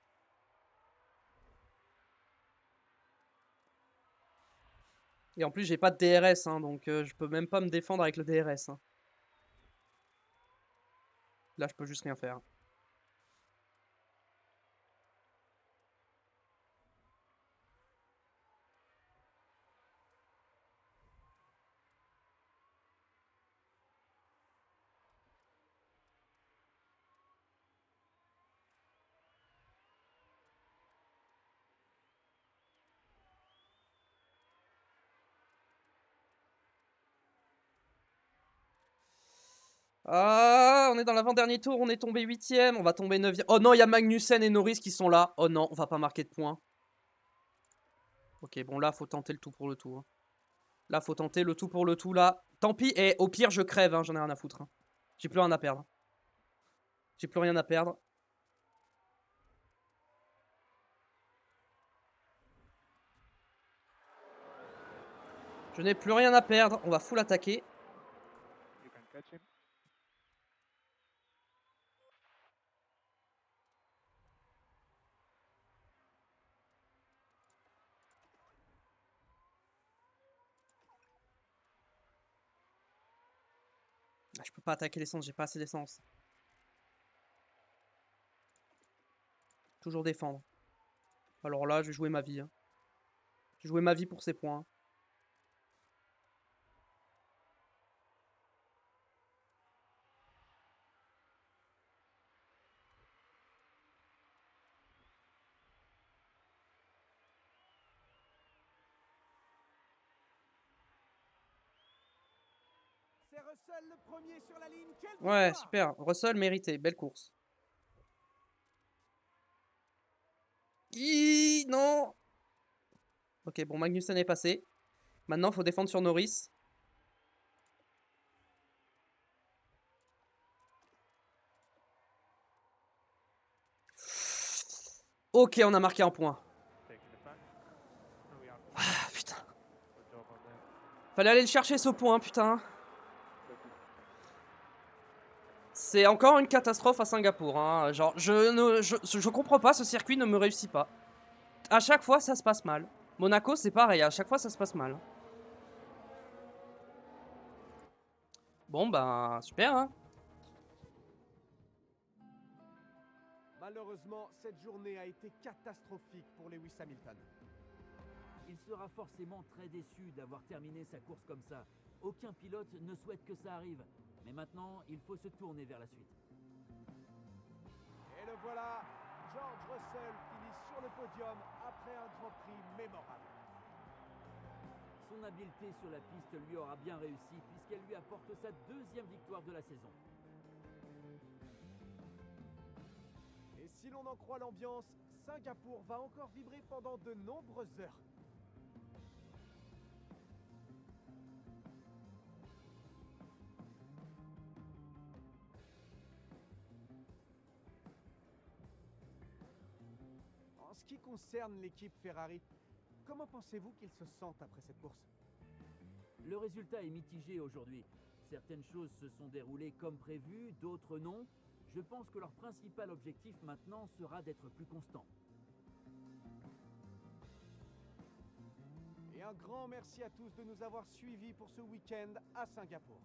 Et en plus j'ai pas de DRS, hein, donc je peux même pas me défendre avec le DRS. Hein. Là je peux juste rien faire. Ah, on est dans l'avant-dernier tour, on est tombé 8ème, on va tomber 9ème. Oh non, il y a Magnussen et Norris qui sont là. Oh non, on va pas marquer de points. Ok, bon là, faut tenter le tout pour le tout. Hein. Là, faut tenter le tout pour le tout, là. Tant pis, et au pire, je crève, hein, j'en ai rien à foutre. Hein. J'ai plus rien à perdre. J'ai plus rien à perdre. Je n'ai plus rien à perdre, on va full attaquer. You can catch him. Ah, je peux pas attaquer l'essence, j'ai pas assez d'essence. Toujours défendre. Alors là, je vais jouer ma vie. Hein. Je vais jouer ma vie pour ces points. C'est Russell le premier sur la ligne. Quelle Ouais, victoire! super. Russell mérité, belle course. Non. Ok, bon, Magnussen est passé. Maintenant, il faut défendre sur Norris. Ok, on a marqué un point. Taking the back. Oh, we are. Ah, putain. Good job on there. Fallait aller le chercher ce point, putain. C'est encore une catastrophe à Singapour. Hein. Genre, je comprends pas, ce circuit ne me réussit pas. À chaque fois, ça se passe mal. Monaco, c'est pareil, à chaque fois, ça se passe mal. Bon, bah, super, hein. Malheureusement, cette journée a été catastrophique pour Lewis Hamilton. Il sera forcément très déçu d'avoir terminé sa course comme ça. Aucun pilote ne souhaite que ça arrive. Mais maintenant, il faut se tourner vers la suite. Et le voilà, George Russell finit sur le podium après un Grand Prix mémorable. Son habileté sur la piste lui aura bien réussi puisqu'elle lui apporte sa deuxième victoire de la saison. Et si l'on en croit l'ambiance, Singapour va encore vibrer pendant de nombreuses heures. En ce qui concerne l'équipe Ferrari, comment pensez-vous qu'ils se sentent après cette course? Le résultat est mitigé aujourd'hui. Certaines choses se sont déroulées comme prévu, d'autres non. Je pense que leur principal objectif maintenant sera d'être plus constant. Et un grand merci à tous de nous avoir suivis pour ce week-end à Singapour.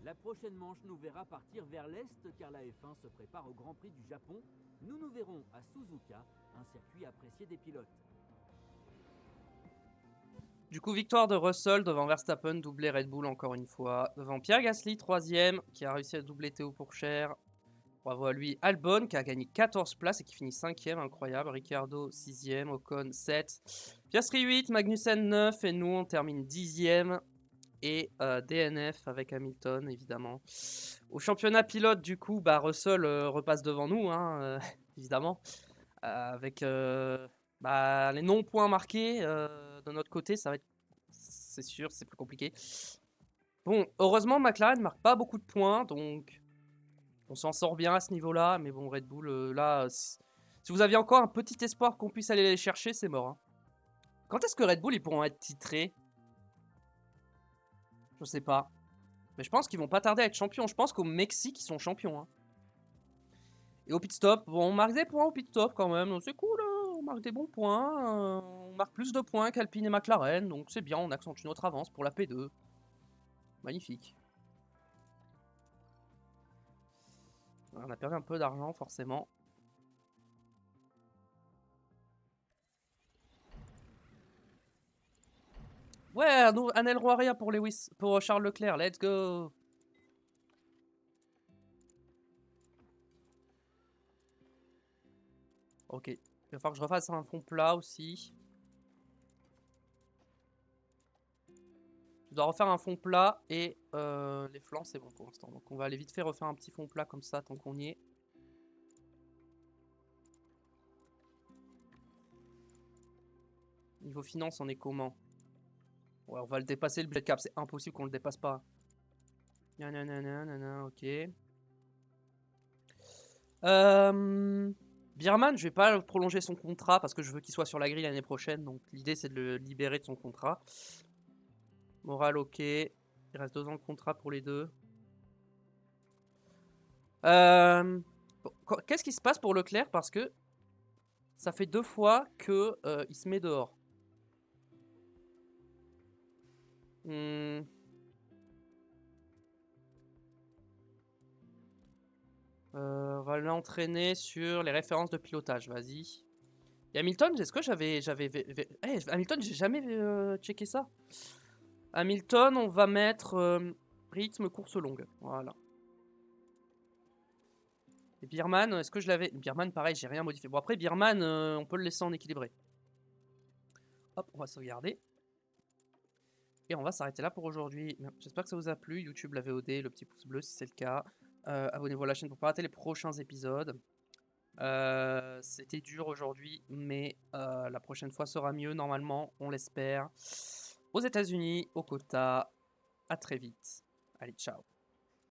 La prochaine manche nous verra partir vers l'Est car la F1 se prépare au Grand Prix du Japon. Nous nous verrons à Suzuka, un circuit apprécié des pilotes. Du coup, victoire de Russell devant Verstappen, doublé Red Bull encore une fois. Devant Pierre Gasly, 3ème, qui a réussi à doubler Théo Pourchaire. Bravo à lui. Albon, qui a gagné 14 places et qui finit 5ème, incroyable. Ricciardo, 6ème. Ocon, 7. Piastri, 8. Magnussen, 9. Et nous, on termine 10ème. Et DNF avec Hamilton, évidemment. Au championnat pilote, du coup, bah, Russell repasse devant nous, hein, évidemment. Avec bah, les non-points marqués de notre côté, ça va être, c'est sûr, c'est plus compliqué. Bon, heureusement, McLaren marque pas beaucoup de points, donc on s'en sort bien à ce niveau-là. Mais bon, Red Bull, là, si vous aviez encore un petit espoir qu'on puisse aller les chercher, c'est mort. Hein. Quand est-ce que Red Bull ils pourront être titrés? Je sais pas. Mais je pense qu'ils vont pas tarder à être champions. Je pense qu'au Mexique, ils sont champions. Hein. Et au pit stop, bon, on marque des points au pit stop quand même. Donc c'est cool, hein, on marque des bons points. On marque plus de points qu'Alpine et McLaren. Donc c'est bien, on accentue notre avance pour la P2. Magnifique. On a perdu un peu d'argent, forcément. Ouais, un aileron arrière pour Lewis, pour Charles Leclerc. Let's go. Ok. Il va falloir que je refasse un fond plat aussi. Tu dois refaire un fond plat et les flancs, c'est bon pour l'instant. Donc on va aller vite fait refaire un petit fond plat comme ça tant qu'on y est. Niveau finance, on est comment? Ouais, on va le dépasser le budget cap, c'est impossible qu'on le dépasse pas. Nanana, ok. Birman, je vais pas prolonger son contrat parce que je veux qu'il soit sur la grille l'année prochaine. Donc l'idée c'est de le libérer de son contrat. Moral, ok. Il reste 2 ans de contrat pour les deux. Qu'est-ce qui se passe pour Leclerc? Parce que ça fait 2 fois que il se met dehors. On va l'entraîner sur les références de pilotage, vas-y. Et Hamilton, est-ce que Hamilton, j'ai jamais checké ça. Hamilton, on va mettre rythme course longue, voilà. Et Birman, est-ce que je l'avais... Birman, pareil, j'ai rien modifié. Bon, après, Birman, on peut le laisser en équilibré. Hop, on va sauvegarder. Et on va s'arrêter là pour aujourd'hui. J'espère que ça vous a plu. YouTube, la VOD, le petit pouce bleu si c'est le cas. Abonnez-vous à la chaîne pour ne pas rater les prochains épisodes. C'était dur aujourd'hui, mais la prochaine fois sera mieux normalement, on l'espère. Aux États-Unis, au quota. À très vite. Allez, ciao.